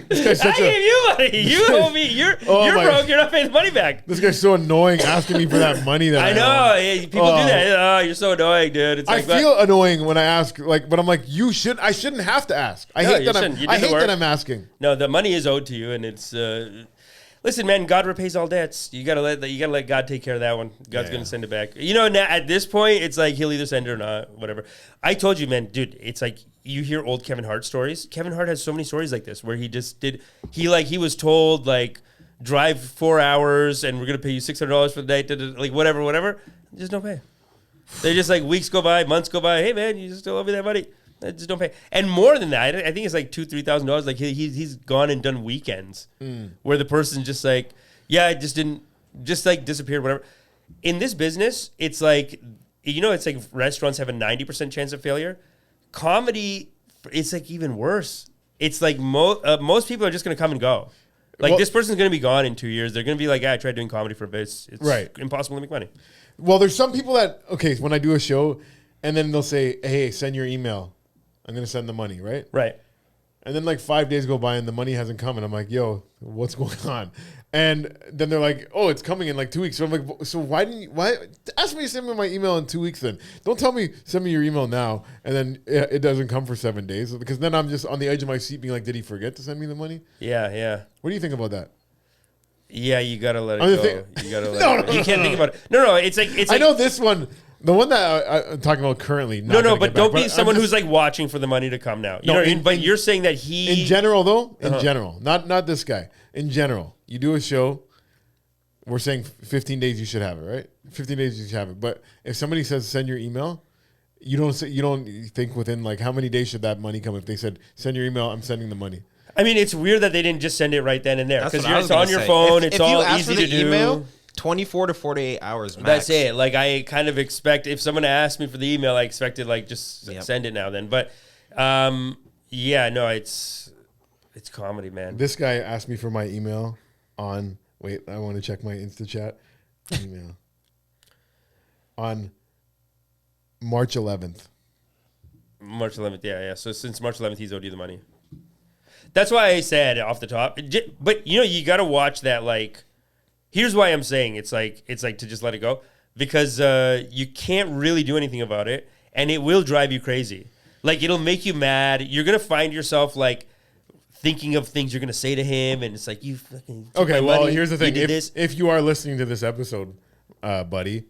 gave you money. You owe me. You're broke. You're not paying the money back. This guy's so annoying asking me for that money that I know. People do that. Oh, you're so annoying, dude. It's I feel annoying when I ask, but I'm like, I shouldn't have to ask. I hate that I'm asking. No, the money is owed to you, and it's listen, man, God repays all debts. You gotta let God take care of that one. God's gonna send it back. Now, at this point, it's like he'll either send it or not, whatever. I told you, man, dude, it's like you hear old Kevin Hart stories. Kevin Hart has so many stories like this where he was told like drive 4 hours and we're gonna pay you $600 for the night, like whatever. Just don't pay. They just like weeks go by, months go by. Hey man, you still owe me that money. Just don't pay. And more than that, I think it's like $2,000-$3,000. Like he's gone and done weekends where the person's just like, it just didn't, just like disappeared, whatever. In this business, it's like, it's like restaurants have a 90% chance of failure. Comedy, it's like even worse. It's like most people are just going to come and go. Like this person's going to be gone in 2 years. They're going to be like, I tried doing comedy for a bit. It's right. Impossible to make money. Well, there's some people that, when I do a show and then they'll say, hey, send your email. I'm going to send the money, right? Right. And then like 5 days go by and the money hasn't come. And I'm like, yo, what's going on? And then they're like, oh, it's coming in like 2 weeks. So I'm like, so why ask me to send me my email in 2 weeks then? Don't tell me, send me your email now. And then it doesn't come for 7 days. Because then I'm just on the edge of my seat being like, did he forget to send me the money? Yeah. What do you think about that? Yeah, you got to let it go. You got to let it go. You can't think about it. No, it's like I know this one. The one that I'm talking about currently. But don't be someone who's like watching for the money to come now. But you're saying that in general though, general, not this guy. In general, you do a show. We're saying 15 days you should have it, right? 15 days you should have it. But if somebody says send your email, you don't think within like how many days should that money come? If they said send your email, I'm sending the money. I mean, it's weird that they didn't just send it right then and there because it's on your phone. It's all easy to do. Email, 24 to 48 hours max. That's it. Like I kind of expect if someone asked me for the email, I expected like just send it now then. But yeah, no, it's comedy, man. This guy asked me for my email on. Wait, I want to check my Insta chat email on March 11th. March 11th, yeah. So since March 11th, he's owed you the money. That's why I said off the top. But you know, you got to watch that. Like, here's why I'm saying it's like to just let it go, because you can't really do anything about it, and it will drive you crazy. Like, it'll make you mad. You're gonna find yourself like thinking of things you're gonna say to him, and it's like you fucking took Okay, my well, money, here's the thing. you did this. If you are listening to this episode, buddy,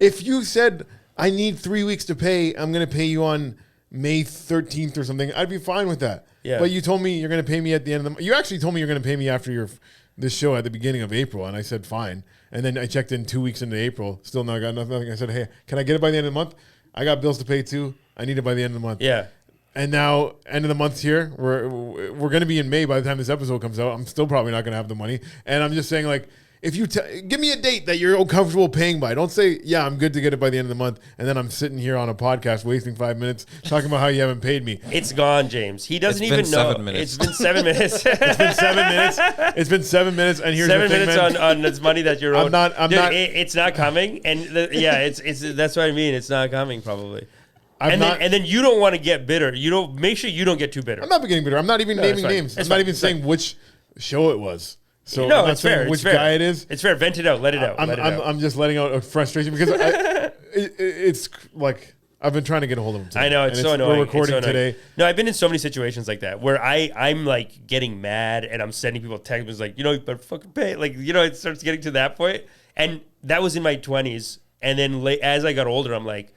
if you said I need 3 weeks to pay, I'm gonna pay you on May 13th or something, I'd be fine with that. Yeah. But you told me you're going to pay me at the end of the month. You actually told me you're going to pay me after this show at the beginning of April, and I said fine. And then I checked in 2 weeks into April, still not got nothing. I said, hey, can I get it by the end of the month? I got bills to pay too. I need it by the end of the month. Yeah. And now, end of the month's here. We're going to be in May by the time this episode comes out. I'm still probably not going to have the money. And I'm just saying, like, if you give me a date that you're comfortable paying by, don't say, yeah, I'm good to get it by the end of the month, and then I'm sitting here on a podcast wasting 5 minutes talking about how you haven't paid me. It's gone, James. He doesn't even know. 7 minutes. It's been 7 minutes. It's been 7 minutes. It's been 7 minutes, and here's 7 the thing, minutes man. on this money that you're owed. Dude, it's not coming, and it's that's what I mean. It's not coming probably. I'm not. And then you don't want to get bitter. You don't make sure you don't get too bitter. I'm not getting bitter. I'm not even No, naming it's fine. names. It's I'm not fine. even It's saying fine. which show it was. So No, I'm not it's fair. saying which It's fair. guy it is. It's fair. Vent it out. Let it out. Let it out. I'm just letting out a frustration because it's like I've been trying to get a hold of him today. I know, it's so annoying. We're recording It's so annoying. today. No, I've been in so many situations like that where I'm like getting mad and I'm sending people text messages like, you know, you better fucking pay. Like, you know, it starts getting to that point. And that was in my 20s. And then as I got older, I'm like,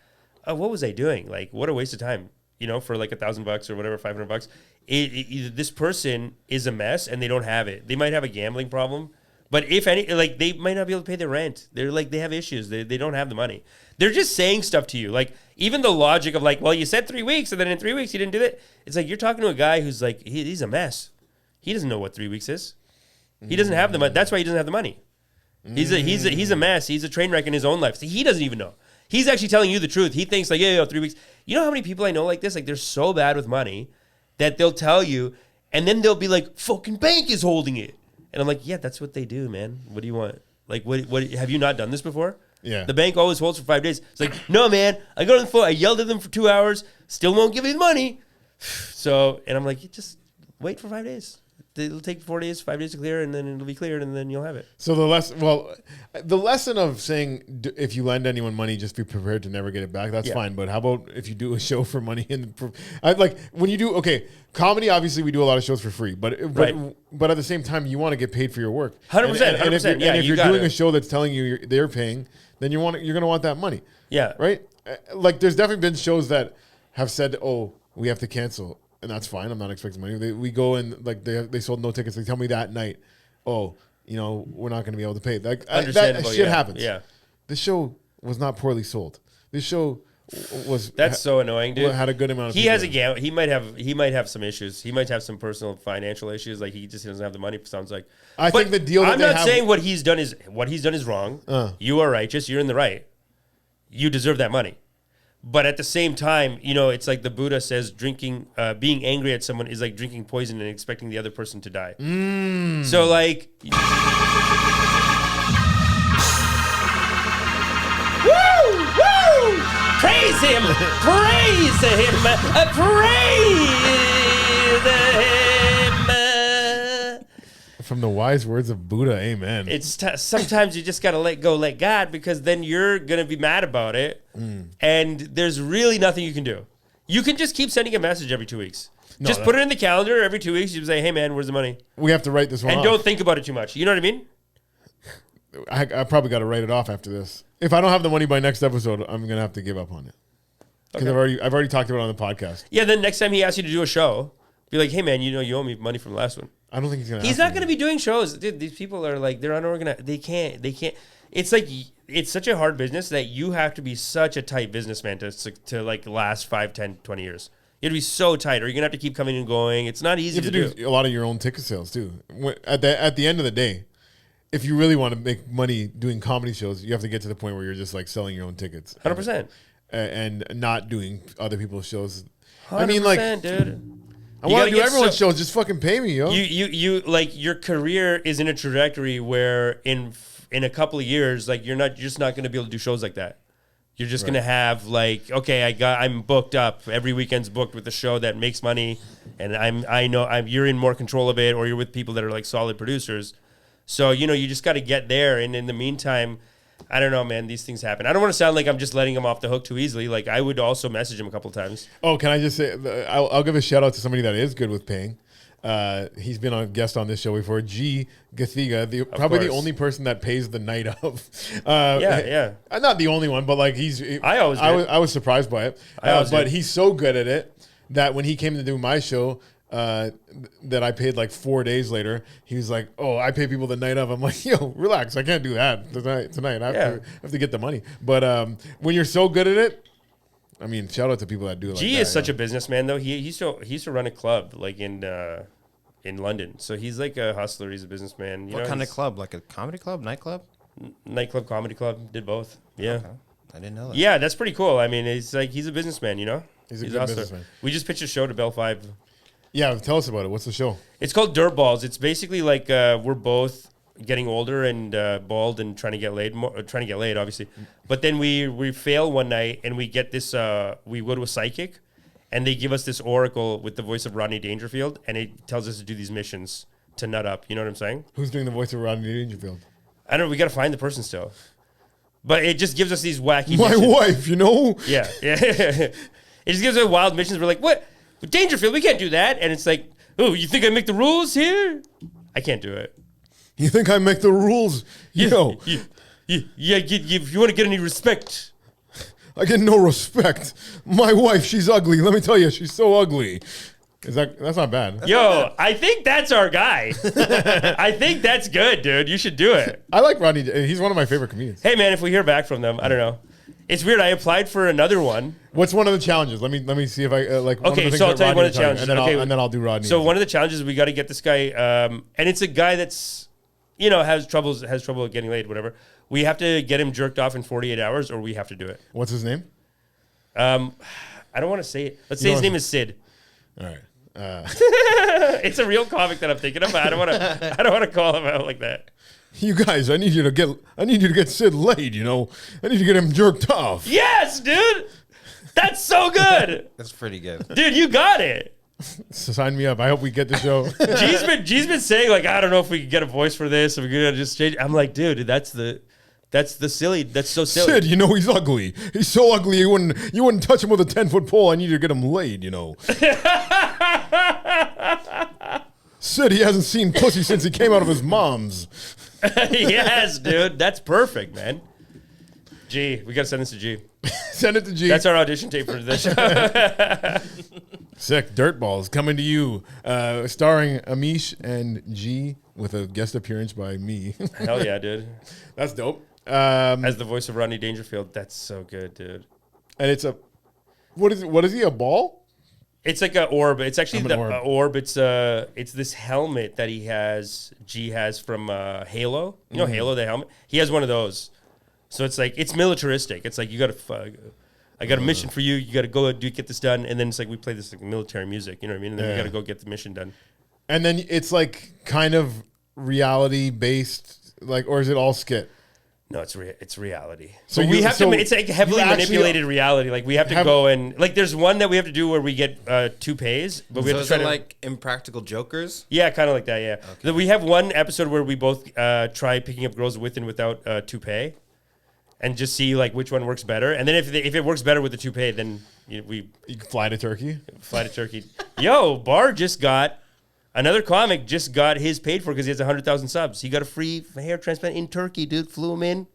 oh, what was I doing? Like, what a waste of time, you know, for like $1,000 or whatever, $500. This person is a mess and they don't have it. They might have a gambling problem. But if any, like, they might not be able to pay their rent. They're like, they have issues. They don't have the money. They're just saying stuff to you. Like, even the logic of like, well, you said 3 weeks and then in 3 weeks you didn't do it. It's like, you're talking to a guy who's like, he's a mess. He doesn't know what 3 weeks is. He doesn't have the money. That's why he doesn't have the money. He's a mess. He's a train wreck in his own life. So he doesn't even know. He's actually telling you the truth. He thinks like, yeah, 3 weeks. You know how many people I know like this? Like, they're so bad with money that they'll tell you and then they'll be like, fucking bank is holding it. And I'm like, yeah, that's what they do, man. What do you want? Like, what have you not done this before? Yeah. The bank always holds for 5 days. It's like, no, man. I go on the phone. I yelled at them for 2 hours. Still won't give me the money. So, and I'm like, you just wait for 5 days. It'll take 4 days, 5 days to clear, and then it'll be cleared, and then you'll have it. So the lesson of saying if you lend anyone money, just be prepared to never get it back. That's fine. But how about if you do a show for money? I like when you do comedy. Obviously, we do a lot of shows for free, but at the same time, you want to get paid for your work. 100%. And if you're doing a show that's telling you they're paying, then you're going to want that money. Yeah. Right. Like there's definitely been shows that have said, "Oh, we have to cancel." And that's fine. I'm not expecting money. We go and like they sold no tickets. They tell me that night, oh, you know, we're not going to be able to pay. Like that shit happens. Yeah. This show was not poorly sold. This show was so annoying, dude. Had a good amount of. He has a gamble. He might have some issues. He might have some personal financial issues. Like he just doesn't have the money. Sounds like. I think the deal. I'm not saying what he's done is wrong. You are righteous. You're in the right. You deserve that money. But at the same time, you know, it's like the Buddha says, being angry at someone is like drinking poison and expecting the other person to die. So like, woo! Praise him! Praise him! Praise him! From the wise words of Buddha, amen. It's sometimes you just gotta let go, let God, because then you're gonna be mad about it, and there's really nothing you can do. You can just keep sending a message every 2 weeks. Just put it in the calendar every 2 weeks. You say, "Hey, man, where's the money?" We have to write this one and off. don't think about it too much. You know what I mean? I probably got to write it off after this. If I don't have the money by next episode, I'm gonna have to give up on it because I've already talked about it on the podcast. Yeah. Then next time he asks you to do a show, be like, "Hey, man, you know you owe me money from the last one." I don't think he's gonna. He's not gonna be doing shows, dude. These people are like they're unorganized. They can't. It's like it's such a hard business that you have to be such a tight businessman to like last 5, 10, 20 years. You have to be so tight, or you're gonna have to keep coming and going. It's not easy You have to do a lot of your own ticket sales too. At the end of the day, if you really want to make money doing comedy shows, you have to get to the point where you're just like selling your own tickets. 100%. And not doing other people's shows. 100%, I mean, like, dude. I want to do everyone's shows. Just fucking pay me, yo. You like your career is in a trajectory where in a couple of years, like you're just not going to be able to do shows like that. You're just going to have like, okay, I'm booked up. Every weekend's booked with a show that makes money, and you're in more control of it, or you're with people that are like solid producers. So you just got to get there, and in the meantime, I don't know, man. These things happen. I don't want to sound like I'm just letting him off the hook too easily. Like I would also message him a couple of times. Oh, can I just say, I'll give a shout out to somebody that is good with paying. He's been a guest on this show before. G. Gathiga, probably the only person that pays the night of. Not the only one, but like I was surprised by it. But he's so good at it that when he came to do my show, that I paid like 4 days later, he was like, "Oh, I pay people the night of." I'm like, "Yo, relax, I can't do that tonight. I have to get the money." But when you're so good at it, I mean, shout out to people that do it. Like G is such a businessman though. He used to run a club like in London. So he's like a hustler. He's a businessman. What kind of club? Like a comedy club, nightclub? Nightclub, comedy club. Did both. Yeah. Okay. I didn't know that. Yeah, that's pretty cool. I mean, he's a businessman. He's a good businessman. We just pitched a show to Bell 5. Yeah, tell us about it. What's the show? It's called Dirt Balls. It's basically like we're both getting older and bald and trying to get laid, obviously. But then we fail one night and we get this. We go to a psychic, and they give us this oracle with the voice of Rodney Dangerfield, and it tells us to do these missions to nut up. You know what I'm saying? Who's doing the voice of Rodney Dangerfield? I don't know. We got to find the person still. But it just gives us these wacky My missions. wife, Yeah. It just gives us wild missions. We're like, what? Dangerfield, we can't do that. And it's like, oh, you think I make the rules here? I can't do it. You think I make the rules? Yo. If you want to get any respect. I get no respect. My wife, she's ugly. Let me tell you, she's so ugly. That's not bad. Yo, I think that's our guy. I think that's good, dude. You should do it. I like Rodney. He's one of my favorite comedians. Hey, man, if we hear back from them, I don't know. It's weird. I applied for another one. What's one of the challenges? Let me see if I like. Okay, so I'll tell you one of the challenges. And then I'll do Rodney. So one of the challenges, we got to get this guy, and it's a guy that's, has trouble getting laid, whatever. We have to get him jerked off in 48 hours, or we have to do it. What's his name? I don't want to say it. Let's say his name is Sid. All right. It's a real comic that I'm thinking of. But I don't want to call him out like that. You guys, I need you to get Sid laid. I need to get him jerked off. Yes, dude. That's so good. That's pretty good. Dude, you got it. Sign me up. I hope we get the show. G's been saying like, I don't know if we can get a voice for this. If we're gonna just change. I'm like, dude, that's so silly. Sid, he's ugly. He's so ugly you wouldn't touch him with a 10-foot pole. I need you to get him laid. Sid, he hasn't seen pussy since he came out of his mom's. Yes, dude. That's perfect, man. G, we got to send this to G. Send it to G. That's our audition tape for this show. Sick. Dirtballs coming to you, starring Amish and G with a guest appearance by me. Hell yeah, dude. That's dope. As the voice of Rodney Dangerfield. That's so good, dude. And it's what is he, a ball? It's like an orb. It's actually the orb. orb. It's this helmet that G has from Halo. You know Halo, the helmet? He has one of those. So it's like, it's militaristic. It's like, I got a mission for you. You got to go get this done. And then it's like, we play this like military music. You know what I mean? And then we got to go get the mission done. And then it's like kind of reality based, like, or is it all skit? No, it's reality. So it's like heavily manipulated reality. Like we have to go and like there's one that we have to do where we get toupees, but we have to try to like Impractical Jokers. Yeah, kind of like that. Yeah. Okay. We have one episode where we both try picking up girls with and without toupee, and just see like which one works better. And then if it works better with the toupee, then you can fly to Turkey. Yo, Bar just got. Another comic just got his paid for because he has 100,000 subs. He got a free hair transplant in Turkey, dude. Flew him in,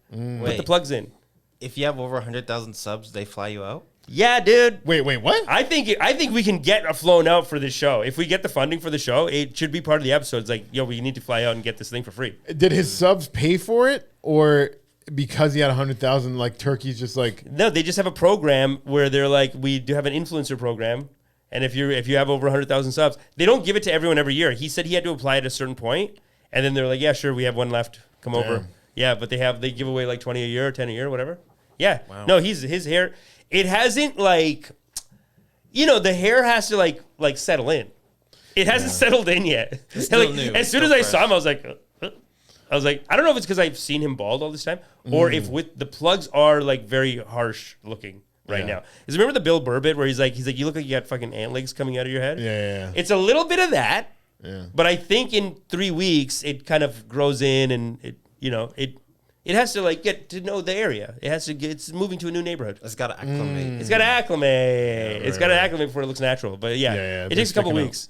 put the plugs in. If you have over 100,000 subs, they fly you out? Yeah, dude. Wait, what? I think we can get flown out for this show. If we get the funding for the show, it should be part of the episode. It's like, yo, we need to fly out and get this thing for free. Did his subs pay for it, or because he had 100,000, like Turkey's just like? No, they just have a program where they're like, we do have an influencer program. And if you have over 100,000 subs, they don't give it to everyone every year. He said he had to apply at a certain point, and then they're like, yeah, sure, we have one left. come over. Yeah, but they give away like 20 a year, 10 a year, whatever. Yeah. Wow. No, his hair. It hasn't like, the hair has to like settle in. It hasn't settled in yet. Like, as soon as I saw him, I was like, I don't know if it's because I've seen him bald all this time, or if with the plugs are like very harsh looking right now. Because remember the Bill Burr bit where he's like, you look like you got fucking ant legs coming out of your head. Yeah. It's a little bit of that. Yeah. But I think in 3 weeks it kind of grows in, and it has to like get to know the area. It's moving to a new neighborhood. It's got to acclimate. It's got to acclimate. It's got to acclimate before it looks natural. But it takes a couple weeks.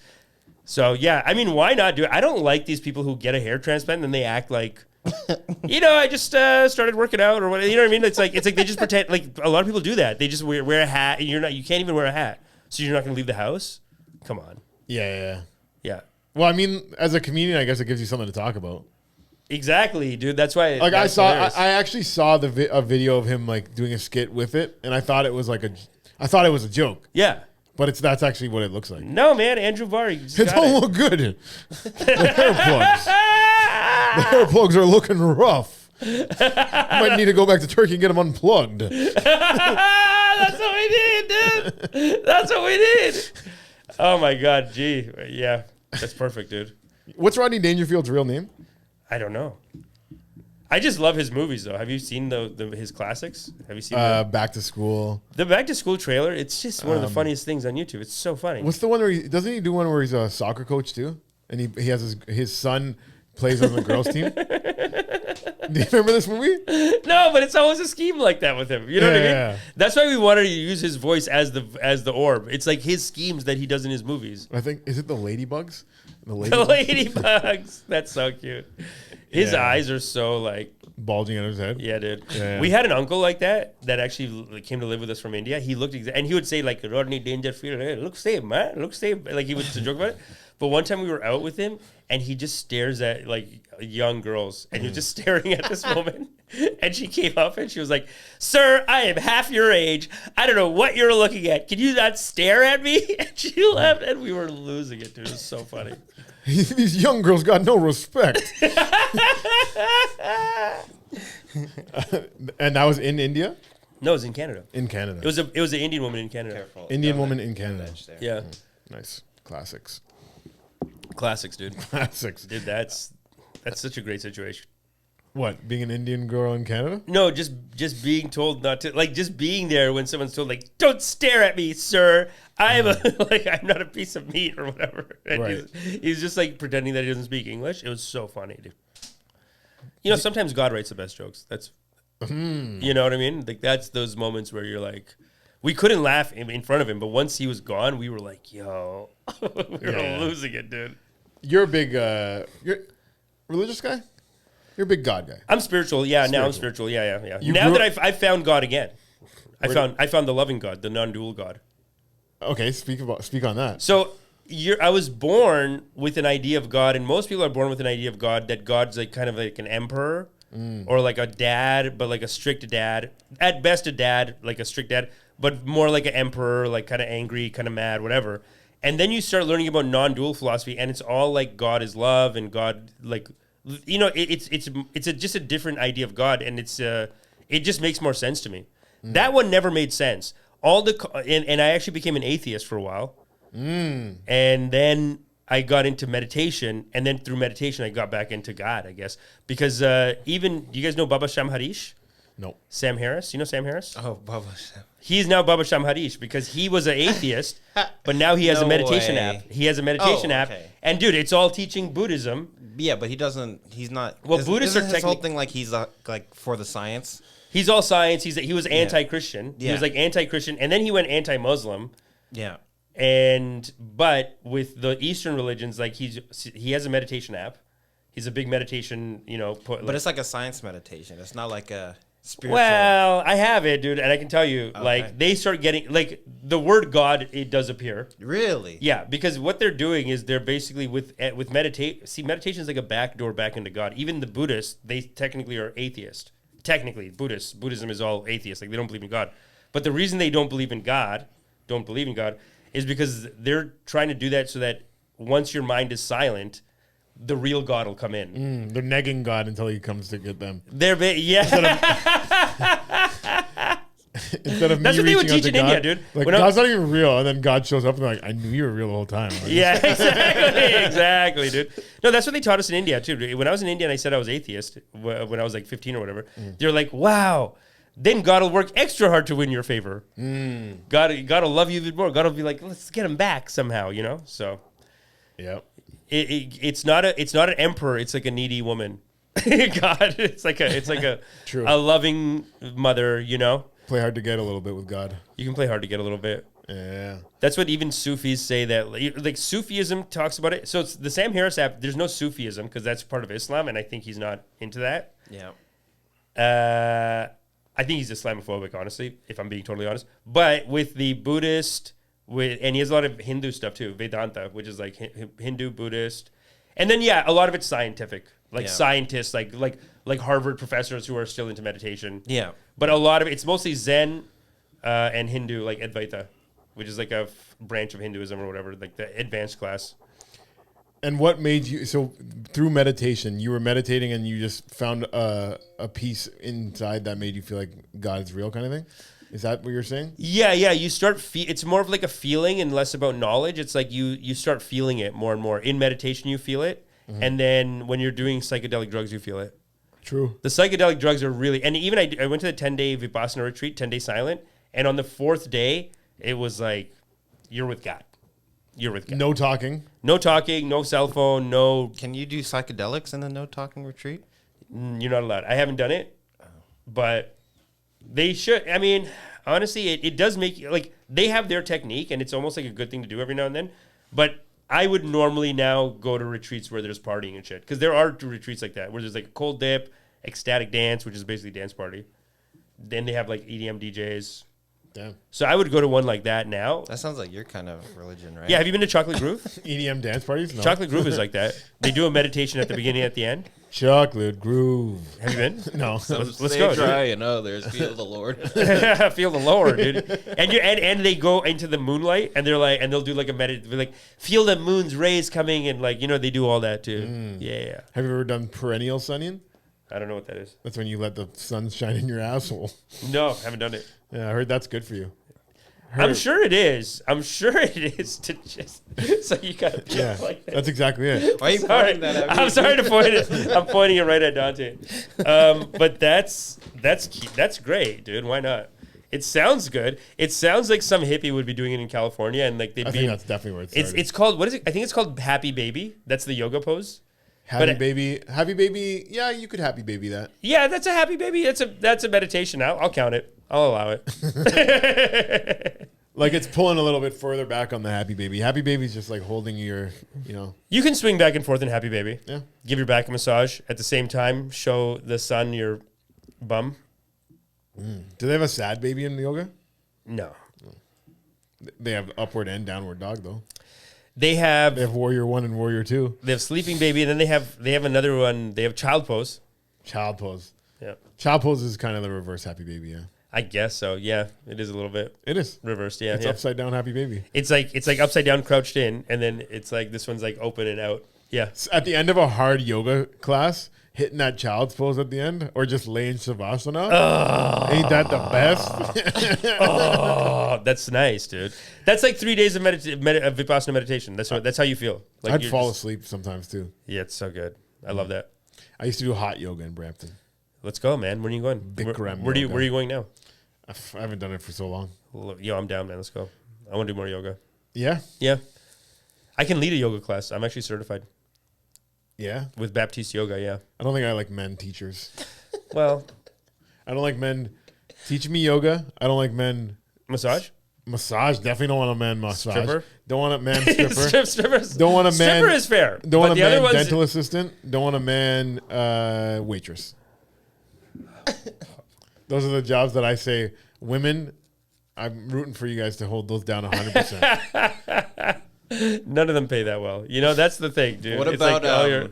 So yeah, I mean, why not do it? I don't like these people who get a hair transplant and then they act like, I just started working out or what. You know what I mean? It's like they just pretend. Like a lot of people do that. They just wear a hat, and you can't even wear a hat, so you're not going to leave the house. Come on. Yeah. Well, I mean, as a comedian, I guess it gives you something to talk about. Exactly, dude. That's why. Like I actually saw a video of him like doing a skit with it, and I thought it was a joke. Yeah. But that's actually what it looks like. No, man, Andrew Barr. It don't look good. The hair plugs are looking rough. Might need to go back to Turkey and get them unplugged. That's what we did, dude. That's what we did. Oh my God, gee, yeah, that's perfect, dude. What's Rodney Dangerfield's real name? I don't know. I just love his movies, though. Have you seen his classics? Have you seen Back to School? The Back to School trailer? It's just one of the funniest things on YouTube. It's so funny. What's the one where doesn't he do one where he's a soccer coach too, and he has his son plays on the girls team? Do you remember this movie? No, but it's always a scheme like that with him. You know what I mean? Yeah. That's why we wanted to use his voice as the orb. It's like his schemes that he does in his movies. I think is it the Ladybugs? The Ladybugs. That's so cute. His eyes are so like bulging out of his head. Yeah, dude. Yeah. We had an uncle like that actually came to live with us from India. He looked and he would say like Rodney Dangerfield, hey, look same, man, look same. Like he would joke about it. But one time we were out with him and he just stares at like young girls and he was just staring at this woman. And she came up and she was like, "Sir, I am half your age. I don't know what you're looking at. Can you not stare at me?" And she laughed and we were losing it, dude. It was so funny. These young girls got no respect. And that was in India? No, it was in Canada. In Canada. It was an Indian woman in Canada. Careful. Indian woman in Canada. Yeah. Nice. Classics, dude. Classics. Dude, that's such a great situation. What, being an Indian girl in Canada? No, just being told not to, like, just being there when someone's told, like, "Don't stare at me, sir. I'm I'm not a piece of meat," or whatever. And right. he's just like pretending that he doesn't speak English. It was so funny, dude. Sometimes God writes the best jokes. That's, you know what I mean? Like that's those moments where you're like, we couldn't laugh in front of him, but once he was gone, we were like, yo, we were losing it, dude. You're a big, you're religious guy? You're a big God guy. I'm spiritual. Yeah, now I'm spiritual. Yeah. Now that I've found God again. I found the loving God, the non-dual God. Okay, speak on that. So I was born with an idea of God, and most people are born with an idea of God, that God's like kind of like an emperor or like a dad, but like a strict dad. At best a dad, like a strict dad, but more like an emperor, like kind of angry, kind of mad, whatever. And then you start learning about non-dual philosophy, and it's all like God is love, and God like, it's just a different idea of God, and it just makes more sense to me. That one never made sense. And I actually became an atheist for a while, and then I got into meditation, and then through meditation I got back into God, I guess, because even you guys know Baba Sham Harish? No. Sam Harris, you know Sam Harris? Oh, Baba Sham. He's now Baba Sham Harish because he was an atheist, but now he has a meditation app. He has a meditation app, and dude, it's all teaching Buddhism. Yeah, but he's not. Well, Buddhists are his whole thing like he's like for the science. He's all science. He was anti-Christian. Yeah. He was like anti-Christian, and then he went anti-Muslim. Yeah. But with the Eastern religions, like he has a meditation app. He's a big meditation, But it's like a science meditation. It's not like a spiritual. Well, I have it, dude, and I can tell you, like they start getting like the word God. It does appear. Really? Yeah, because what they're doing is they're basically with meditate. See, meditation is like a backdoor back into God. Even the Buddhists, they technically are atheist. Technically, Buddhism is all atheist. Like they don't believe in God. But the reason they don't believe in God, is because they're trying to do that so that once your mind is silent, the real God will come in. They're negging God until he comes to get them. Instead Instead of of that's what they would teach in India, dude. Like, God's not even real. And then God shows up and they're like, I knew you were real the whole time. Yeah, exactly, dude. No, that's what they taught us in India, too. When I was in India and I said I was atheist, when I was like 15 or whatever, they're like, wow, then God will work extra hard to win your favor. God will love you even more. God will be like, let's get him back somehow, you know? So, Yep. It's not an emperor. It's like a needy woman. God, it's like a True. a loving mother, you know? Play hard to get a little bit with God. You can play hard to get a little bit. Yeah. That's what even Sufis say, that like Sufism talks about it. So it's the Sam Harris app. There's no Sufism because that's part of Islam, and I think he's not into that. Yeah. I think he's Islamophobic, honestly, if I'm being totally honest. But with the Buddhist, and he has a lot of Hindu stuff too, Vedanta, which is like Hindu, Buddhist, and then a lot of it's scientific, like scientists, like Harvard professors who are still into meditation. Yeah. But a lot of it's mostly Zen and Hindu, like Advaita, which is like a branch of Hinduism or whatever, like the advanced class. And what made you, so through meditation, you were meditating and you just found a piece inside that made you feel like God is real kind of thing? Is that what you're saying? Yeah. You start, it's more of like a feeling and less about knowledge. It's like you start feeling it more and more. In meditation, you feel it. And then when you're doing psychedelic drugs, you feel it. True. The psychedelic drugs are really, and even I went to the 10-day Vipassana retreat, 10-day silent, and on the 4th day, it was like, you're with God. You're with God. No talking. No talking, no cell phone, no... Can you do psychedelics in the no talking retreat? You're not allowed. I haven't done it, but they should. I mean, honestly, it does make you, like, they have their technique, and it's almost like a good thing to do every now and then, but I would normally now go to retreats where there's partying and shit, because there are retreats like that, where there's like a cold dip, ecstatic dance, which is basically a dance party. Then they have like EDM DJs. Damn. So I would go to one like that now. That sounds like your kind of religion, right? Yeah, have you been to Chocolate Groove? EDM dance parties? No. Chocolate Groove is like that. They do a meditation at the beginning and at the end. Chocolate Groove. Have you been? No. Let's Stay go, dry and others feel the Lord. Feel the Lord, dude. And they go into the moonlight and they're like, and they'll do like a like feel the moon's rays coming, and like, you know, they do all that too. Yeah. Have you ever done perennial sunning? I don't know what that is. That's when you let the sun shine in your asshole. No, haven't done it. Yeah, I heard that's good for you. I'm sure it is. I'm sure it is to just so you gotta be like that. That's exactly it. Why are you Sorry. pointing that at me? I'm sorry to point it. I'm pointing it right at Dante. But that's great, dude. Why not? It sounds good. It sounds like some hippie would be doing it in California, and like they'd I be. think that's definitely where it started. It's called, what is it? I think it's called Happy Baby. That's the yoga pose. Happy baby. Happy baby. Yeah, you could happy baby that. Yeah, that's a happy baby. That's a meditation. I'll count it. I'll allow it. Like it's pulling a little bit further back on the happy baby. Happy baby's just like holding your, you know. You can swing back and forth in Happy Baby. Yeah. Give your back a massage. At the same time, show the sun your bum. Do they have a sad baby in yoga? No. They have upward and downward dog though. They have Warrior 1 and Warrior 2. They have Sleeping Baby, and then they have another one. They have Child Pose. Child pose. Yeah. Child pose is kind of the reverse happy baby, yeah. I guess so. Yeah, it is a little bit It is. reversed. Yeah, It's upside down happy baby. It's like upside down, crouched in, and then it's like this one's like open and out. Yeah. At the end of a hard yoga class, hitting that child's pose at the end, or just laying savasana. Ain't that the best? Oh, that's nice, dude. That's like 3 days of Vipassana meditation. That's how you feel. Like I'd you're fall just- asleep sometimes too. Yeah, it's so good. I love that. I used to do hot yoga in Brampton. Let's go, man. When are you going? Bikram Where yoga. are you going now? I haven't done it for so long. Yo, I'm down, man. Let's go. I want to do more yoga. Yeah? Yeah. I can lead a yoga class. I'm actually certified Yeah? with Baptiste Yoga, yeah. I don't think I like men teachers. Well, I don't like men teaching me yoga. I don't like men massage? massage. Definitely don't want a man massage. Stripper? Don't want a man stripper. Strippers. Don't want a man. Stripper is fair. Don't want but a the other man ones, dental assistant. Don't want a man waitress. Those are the jobs that I say women. I'm rooting for you guys to hold those down 100%. none of them pay that well. You know, that's the thing, dude. What It's about like,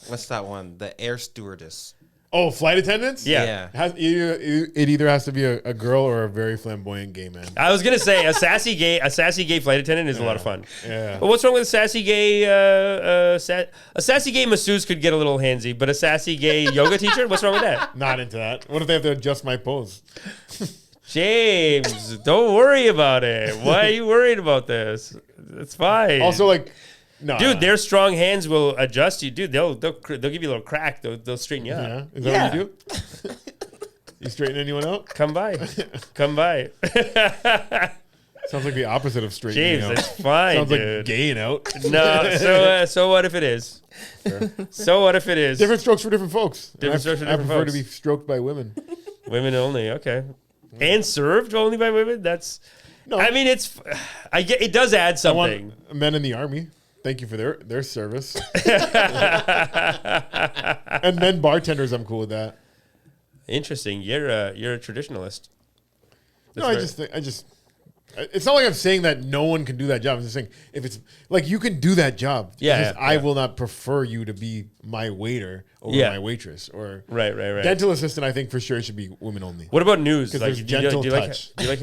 what's that one? The air stewardess. Oh, flight attendants? Yeah. It either has to be a girl or a very flamboyant gay man. I was gonna say a sassy gay flight attendant is a lot of fun. Yeah. But what's wrong with a sassy gay? A sassy gay masseuse could get a little handsy, but a sassy gay yoga teacher, what's wrong with that? Not into that. What if they have to adjust my pose? James, don't worry about it. Why are you worried about this? It's fine. Also, like, no. Dude, their strong hands will adjust you. Dude, they'll give you a little crack. They'll straighten you Yeah. up. Is that what you do? You straighten anyone out? Come by. Come by. Sounds like the opposite of straightening James, out. it's fine, Sounds dude. like gaying out. No, so what if it is? So what if it is? Different strokes for different folks. Different strokes for I different prefer folks. to be stroked by women. Women only, okay. And served only by women? That's... No. I mean, it does add I something. want men in the army. Thank you for their service. And men bartenders, I'm cool with that. Interesting. You're a traditionalist. No, I just think it's not like I'm saying that no one can do that job. I'm just saying if it's like you can do that job. Yeah, It's just yeah, I yeah. will not prefer you to be my waiter over Yeah. my waitress or Right. dental assistant. I think for sure should be women only. What about news? 'Cause Like, there's do you gentle like touch. do you like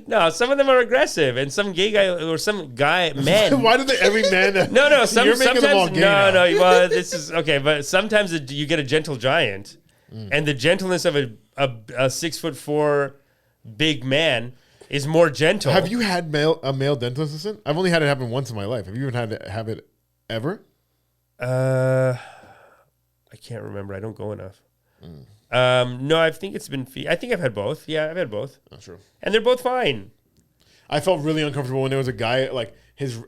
No, some of them are aggressive, and some gay guy or some guy men. Why do every man? No. You're making them all Sometimes gay now. no. Well, this is okay, but sometimes you get a gentle giant, and the gentleness of a 6'4" big man is more gentle. Have you had a male dental assistant? I've only had it happen once in my life. Have you even had to have it ever? I can't remember. I don't go enough. No, I think it's been. I think I've had both. Yeah, I've had both, Not true. and they're both fine. I felt really uncomfortable when there was a guy like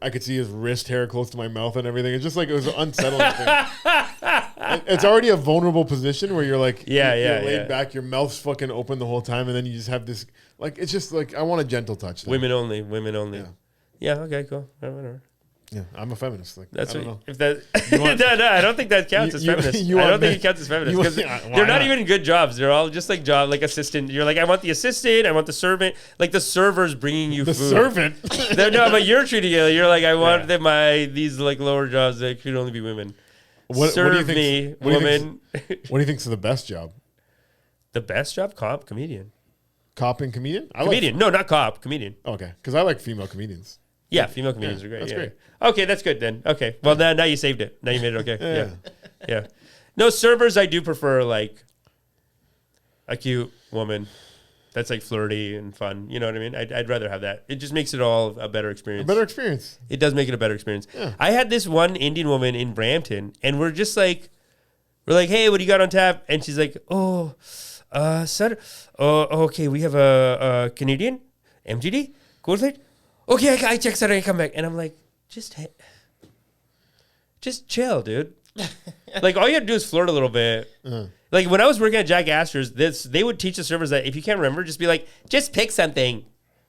I could see his wrist hair close to my mouth and everything. It's just like it was an unsettling thing. It's already a vulnerable position where you're like, Yeah, you're yeah, laid yeah. back, your mouth's fucking open the whole time, and then you just have this like it's just like I want a gentle touch. Then. Women only. Women only. Yeah. Yeah. Okay. Cool. Whatever. Yeah, I'm a feminist. Like That's I don't what, know. if that. want- no, I don't think that counts as You- feminist. you I don't want think men- it counts as feminist you because want- why they're not not? even good jobs. They're all just like like assistant. You're like, I want the assistant. I want the servant. Like the server's bringing you The food. servant. No, but you're treating it. You're like, I want Yeah. these like lower jobs that could only be women. What Serve do you think's- me, what do you woman. What do you think's the best job? The best job, comedian. Cop and comedian? Comedian. No, not cop. Comedian. Okay, because I like female comedians. Yeah, female comedians are great. that's yeah. great. Okay, that's good then. Okay. Well, now you saved it. Now you made it okay. Yeah. Yeah. No, servers I do prefer like a cute woman that's like flirty and fun. You know what I mean? I'd rather have that. It just makes it all a better experience. Better experience. It does make it a better experience. Yeah. I had this one Indian woman in Brampton, and we're like, hey, what do you got on tap? And she's like, sir, okay, we have a Canadian MGD, cool it. Okay, I check, sir, I come back, and I'm like, just chill, dude. Like all you have to do is flirt a little bit. Like when I was working at Jack Astor's, they would teach the servers that if you can't remember, just be like, just pick something.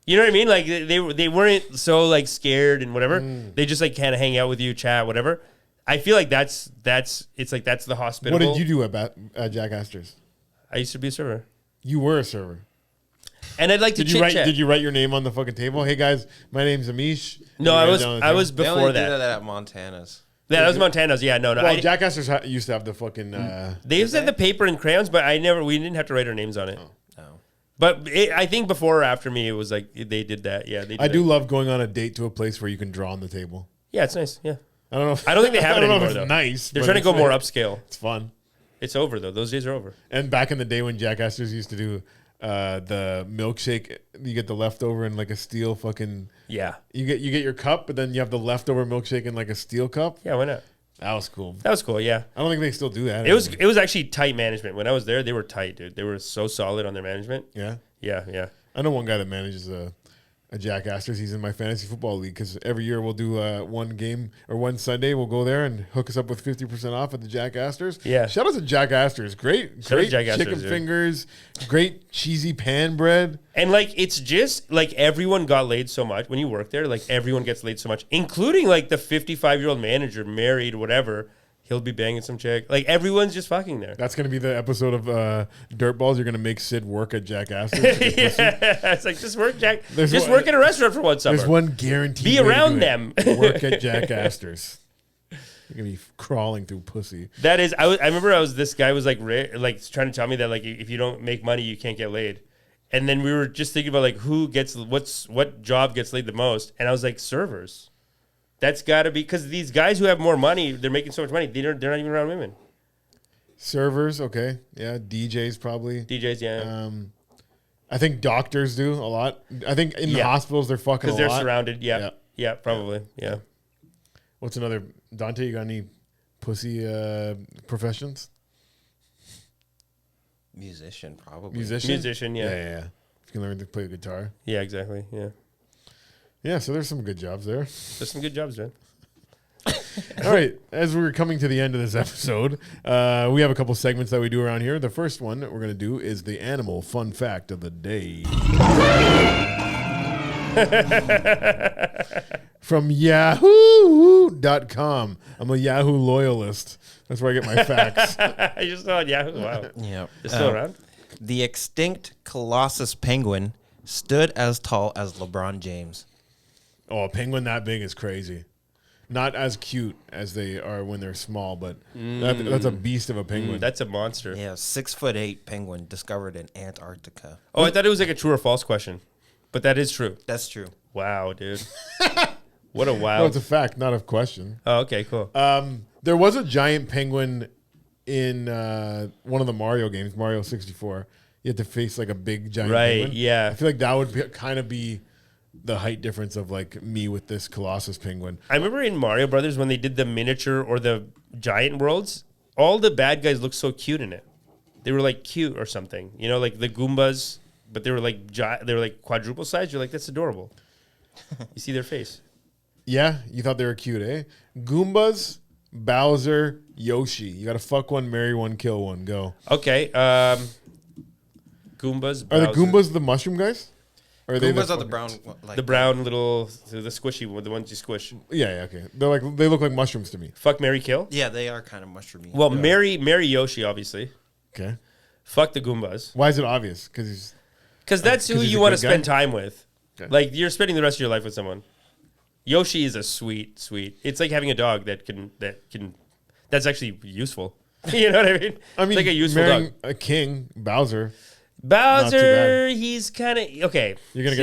You know what I mean? Like they weren't so like scared and whatever. They just like kind of hang out with you, chat, whatever. I feel like that's the hospitable. What did you do at Jack Astor's? I used to be a server, You were a server. and I'd like to chit chat. Did you write your name on the fucking table? Hey guys, my name's Amish. No, You I write was it down on the I table? was They only before do that. that at Montana's. Yeah, that was Montana's. Yeah, no. Well, I, Jack Astor's used to have the fucking. they used to have the paper and crayons, but we didn't have to write our names on it. No. But I think before or after me, it was like they did that. Yeah, they did I do it. love going on a date to a place where you can draw on the table. Yeah, it's nice. Yeah, I don't know. If, I don't think they have I it don't know anymore if though. it's nice. They're but trying to it's go more nice. upscale. It's fun. It's over though. Those days are over. And back in the day when Jack Astor's used to do the milkshake, you get the leftover in like a steel fucking. Yeah. You get your cup, but then you have the leftover milkshake in like a steel cup. Yeah. Why not? That was cool. That was cool. Yeah. I don't think they still do that. It anymore. was actually tight management when I was there. They were tight, dude. They were so solid on their management. Yeah. Yeah. Yeah. I know one guy that manages a Jack Astor's. He's in my fantasy football league because every year we'll do one game or one Sunday. We'll go there and hook us up with 50% off at the Jack Astor's. Yeah. Shout out to Jack Astor's. Great Shout out to Jack chicken Astor's, dude. fingers. Great cheesy pan bread. And like it's just like everyone got laid so much when you work there. Like everyone gets laid so much, including like the 55-year-old manager, married, whatever. He'll be banging some chick. Like everyone's just fucking there. That's going to be the episode of Dirtballs. You're going to make Sid work at Jack Astor's. to get pussy. Yeah, it's like just work, Jack. There's Just one- work in a restaurant for one summer. There's one guaranteed Be way to around do it. them. Work at Jack Astor's. You're gonna be crawling through pussy. That is, I remember this guy was like trying to tell me that like if you don't make money, you can't get laid. And then we were just thinking about like what job gets laid the most. And I was like, servers. That's gotta be, because these guys who have more money, they're making so much money. They're not even around women. Servers, okay. Yeah. DJs probably. DJs, yeah. I think doctors do a lot. I think in the hospitals they're fucking a lot. Because they're surrounded. Yeah, probably. Yeah. What's another, Dante, you got any pussy professions? Musician, probably. Musician, yeah. Yeah. If you can learn to play the guitar. Yeah, exactly. Yeah. Yeah, so there's some good jobs there. There's some good jobs, man. All right, as we're coming to the end of this episode, we have a couple segments that we do around here. The first one that we're going to do is the animal fun fact of the day. From yahoo.com. I'm a Yahoo loyalist. That's where I get my facts. I just saw it. Yahoo. Wow. Yeah. It's still around? The extinct Colossus penguin stood as tall as LeBron James. Oh, a penguin that big is crazy. Not as cute as they are when they're small, but that's a beast of a penguin. That's a monster. Yeah, 6'8" penguin discovered in Antarctica. Oh, I thought it was like a true or false question. But that is true. That's true. Wow, dude. What a wild. No, it's a fact, not a question. Oh, okay, cool. There was a giant penguin in one of the Mario games, Mario 64. You had to face like a big giant penguin. Yeah. I feel like that would kind of be the height difference of like me with this Colossus penguin. I remember in Mario Brothers when they did the miniature or the giant worlds, all the bad guys looked so cute in it. They were like cute or something. You know, like the Goombas, but they were like quadruple size. You're like, that's adorable. You see their face. Yeah, you thought they were cute, eh? Goombas, Bowser, Yoshi. You got to fuck one, marry one, kill one. Go. Okay. Goombas. Are the Bowser. Goombas the mushroom guys? Or are Goombas they are the brown, like The brown little, the squishy one, the ones you squish. Yeah, okay. They look like mushrooms to me. Fuck, marry, kill. Yeah, they are kind of mushroomy. Well, marry Yoshi, obviously. Okay. Fuck the Goombas. Why is it obvious? Because that's who he's you a want to good guy? spend time with. Okay. Like, you're spending the rest of your life with someone. Yoshi is a sweet. It's like having a dog that's actually useful. You know what I mean? it's like a useful marrying dog. a king, Bowser. Bowser, he's kind of okay. You're gonna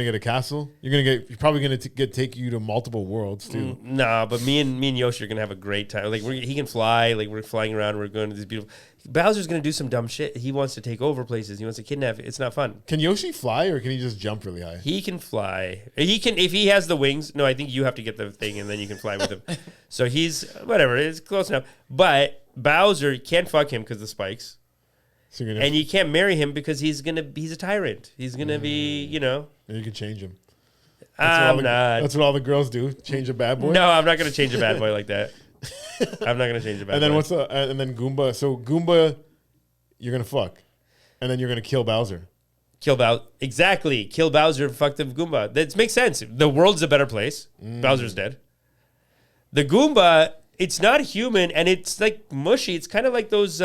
get a castle. You're probably gonna take you to multiple worlds too. Nah, but me and Yoshi are gonna have a great time. Like he can fly. Like we're flying around. We're going to these beautiful. Bowser's gonna do some dumb shit. He wants to take over places. He wants to kidnap. It's not fun. Can Yoshi fly or can he just jump really high? He can fly. He can if he has the wings. No, I think you have to get the thing and then you can fly with him. So he's whatever. It's close enough. But Bowser can't fuck him because of the spikes. So And you can't marry him because he's a tyrant. He's gonna be, you know. And you can change him. I'm not. That's what all the girls do. Change a bad boy. No, I'm not gonna change a bad boy like that. I'm not gonna change a bad And then boy. and then Goomba? So Goomba, you're gonna fuck, and then you're gonna kill Bowser. Kill Bowser. Exactly. Kill Bowser. Fuck the Goomba. That makes sense. The world's a better place. Bowser's dead. The Goomba, it's not human and it's like mushy. It's kind of like those.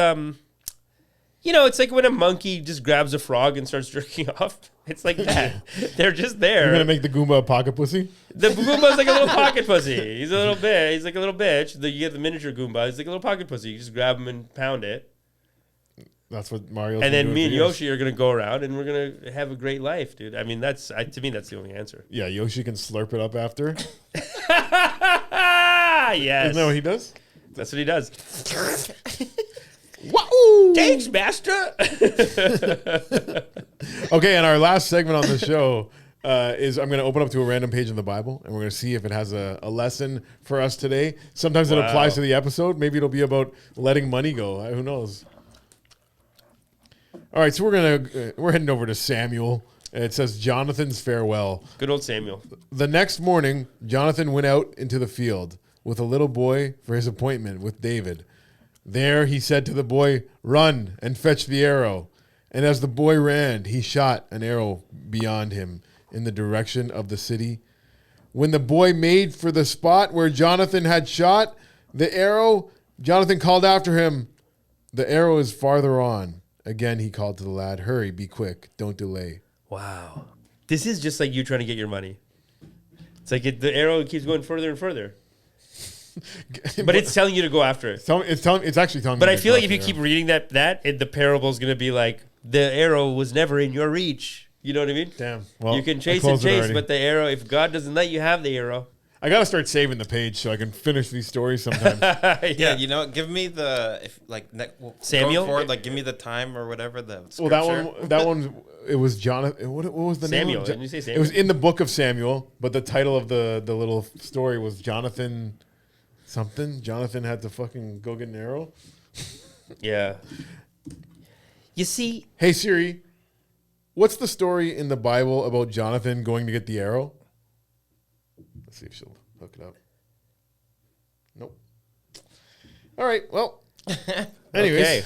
It's like when a monkey just grabs a frog and starts jerking off. It's like that. They're just there. You're gonna make the Goomba a pocket pussy. The Goomba's like a little pocket pussy. He's a little bit. He's like a little bitch. You get the miniature Goomba. He's like a little pocket pussy. You just grab him and pound it. That's what Mario. And then me and Yoshi are gonna go around and we're gonna have a great life, dude. I mean, to me that's the only answer. Yeah, Yoshi can slurp it up after. Yes. Isn't that what he does? That's what he does. Wow! Thanks, master. Okay, and our last segment on the show is I'm going to open up to a random page in the Bible, and we're going to see if it has a lesson for us today. Sometimes it applies to the episode. Maybe it'll be about letting money go. Who knows? All right, so we're heading over to Samuel. And it says Jonathan's farewell. Good old Samuel. The next morning, Johnathan went out into the field with a little boy for his appointment with David. There he said to the boy, "Run and fetch the arrow." And as the boy ran, he shot an arrow beyond him in the direction of the city. When the boy made for the spot where Johnathan had shot the arrow, Johnathan called after him, "The arrow is farther on." Again, he called to the lad, "Hurry, be quick, don't delay." Wow. This is just like you trying to get your money. It's like the arrow keeps going further and further. But it's telling you to go after it. It's actually telling me. But I to feel go like if you after keep the reading the parable is going to be like, the arrow was never in your reach. You know what I mean? Damn. Well, you can I chase and closed it chase, already. but the arrow, if God doesn't let you have the arrow. I gotta start saving the page so I can finish these stories sometimes. Yeah, you know what? Give me the Samuel? going forward, like give me the time or whatever the Well, scripture. that one, it was Jonathan. What was the Samuel. name? Didn't you say It Samuel? was in the book of Samuel, but the title of the little story was Johnathan something. Johnathan had to fucking go get an arrow. Yeah. You see, Hey Siri, what's the story in the Bible about Johnathan going to get the arrow? Let's see if she'll hook it up. Nope. All right. Well. Anyways, okay.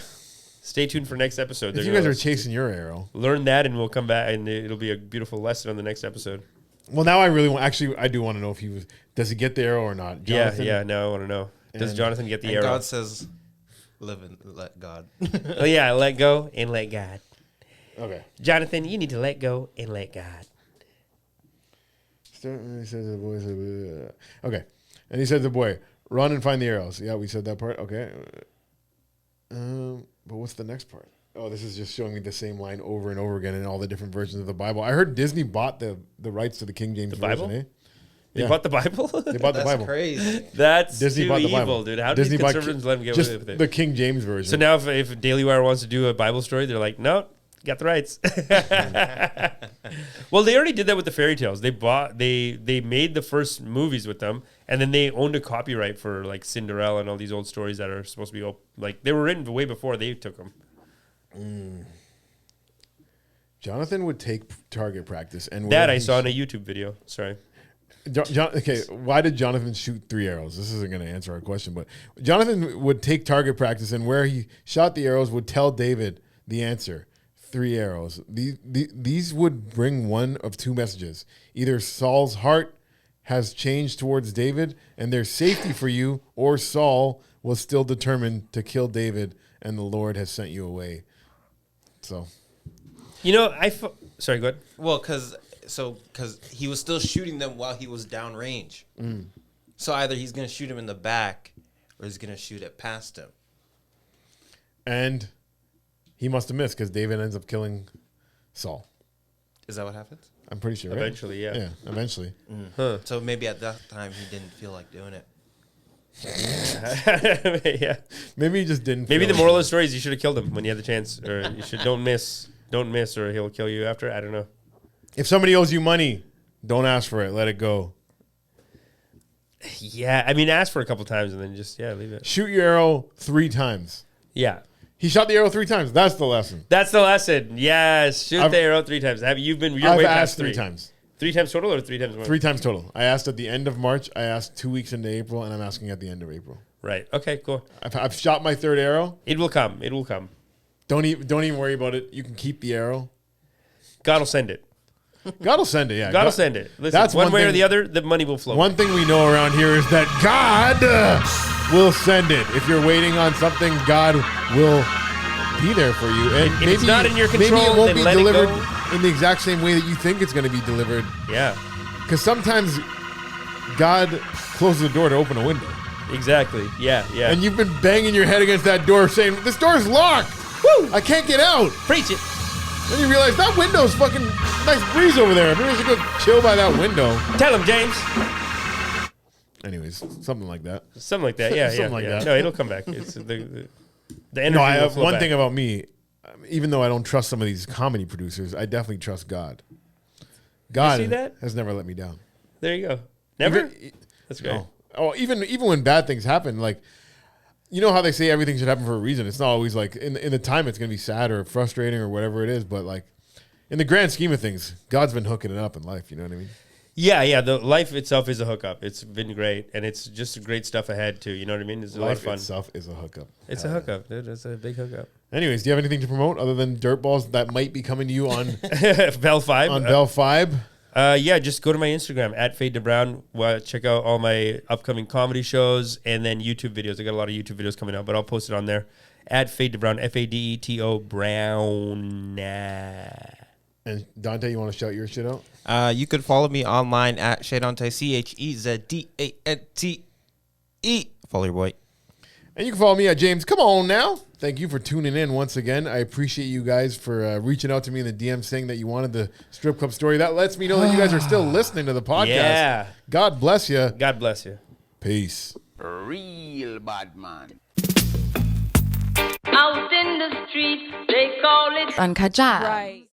Stay tuned for next episode. if They're you guys gonna are chasing your arrow, learn that, and we'll come back, and it'll be a beautiful lesson on the next episode. well, now I really want. Actually, I do want to know if he was. Does he get the arrow or not? Jonathan? Yeah. Now I want to know. Does And- Johnathan get the And arrow? God says, "Live and let God." Oh yeah, let go and let God. Okay. Johnathan, you need to let go and let God. He says to the boy, okay. And he said to the boy, run and find the arrows. Yeah, we said that part. Okay. But what's the next part? Oh, this is just showing me the same line over and over again in all the different versions of the Bible. I heard Disney bought the rights to the King James Bible? version, eh? They Yeah. bought the Bible? They bought the That's Bible. crazy. That's Disney too bought the evil, Bible. dude. How do Disney these bought conservatives let them get just away with it? the King James version. So now if Daily Wire wants to do a Bible story, they're like, no, got the rights. Well, they already did that with the fairy tales. They made the first movies with them, and then they owned a copyright for like Cinderella and all these old stories that are supposed to be like they were written way before they took them. Jonathan would take target practice, and That where I he saw in a YouTube video. Sorry. Okay, why did Jonathan shoot 3 arrows? This isn't going to answer our question, but Jonathan would take target practice, and where he shot the arrows would tell David the answer. 3 arrows. These would bring one of 2 messages. Either Saul's heart has changed towards David, and there's safety for you, or Saul was still determined to kill David, and the Lord has sent you away. So, You know, sorry, go ahead. Well, because he was still shooting them while he was downrange. So either he's gonna shoot him in the back, or he's gonna shoot it past him. and he must have missed because David ends up killing Saul. Is that what happens? I'm pretty sure. right? Eventually, yeah. Yeah, eventually. So maybe at that time he didn't feel like doing it. Yeah. Maybe he just didn't. Maybe feel the moral of the story is you should have killed him when you had the chance, or you should don't miss, or he'll kill you after. I don't know. If somebody owes you money, don't ask for it. Let it go. Yeah, I mean, ask for a couple times and then just leave it. Shoot your arrow 3 times. Yeah, He shot the arrow 3 times. That's the lesson. that's the lesson. Yes, shoot the arrow 3 times. You're I've way asked past 3 3 times. 3 times total or 3 times more? 3 times total. I asked at the end of March. I asked 2 weeks into April, and I'm asking at the end of April. Right. Okay. Cool. I've shot my 3rd arrow. It will come. It will come. Don't even worry about it. You can keep the arrow. God will send it. God will send it. Yeah, God will send it. Listen, That's one one way or thing- the other, the money will flow. One thing we know around here is that God will send it. If you're waiting on something, God will be there for you. And If it's not in your maybe control, it won't then be let it delivered go. in the exact same way that you think it's going to be delivered. Yeah. Because sometimes God closes the door to open a window. Exactly. Yeah. Yeah. And you've been banging your head against that door saying, this door is locked. Woo! I can't get out. Preach it. Then you realize that window's fucking nice breeze over there. Maybe I should go chill by that window. Tell him, James. Anyways, something like that. Something like that. Yeah. Something yeah. like yeah. that. No, it'll come back. It's the energy. No, I will have flow one back. thing about me. Even though I don't trust some of these comedy producers, I definitely trust God. God see that? has never let me down. There you go. Never. Even- That's great. No. Oh, even when bad things happen, like you know how they say everything should happen for a reason. It's not always like in the time it's gonna be sad or frustrating or whatever it is, but like in the grand scheme of things, God's been hooking it up in life. You know what I mean? Yeah, yeah. The life itself is a hookup. It's been great, and it's just great stuff ahead too. You know what I mean? It's a lot of Life fun. itself is a hookup. It's a hookup, dude. It's a big hookup. Anyways, do you have anything to promote other than dirt balls that might be coming to you on Bell 5. on Bell 5? Yeah, just go to my Instagram at Fade to Brown. Check out all my upcoming comedy shows and then YouTube videos. I got a lot of YouTube videos coming out, but I'll post it on there at Fade to Brown, FADETO Brown. And Dante, you want to shout your shit out? You could follow me online at Shedante, CHEZDANTE. Eat. Follow your boy. And you can follow me at James. Come on now. Thank you for tuning in once again. I appreciate you guys for reaching out to me in the DM saying that you wanted the strip club story. That lets me know that you guys are still listening to the podcast. Yeah. God bless you. God bless you. Peace. Real bad man. Out in the street, they call it Uncut Jams. Right.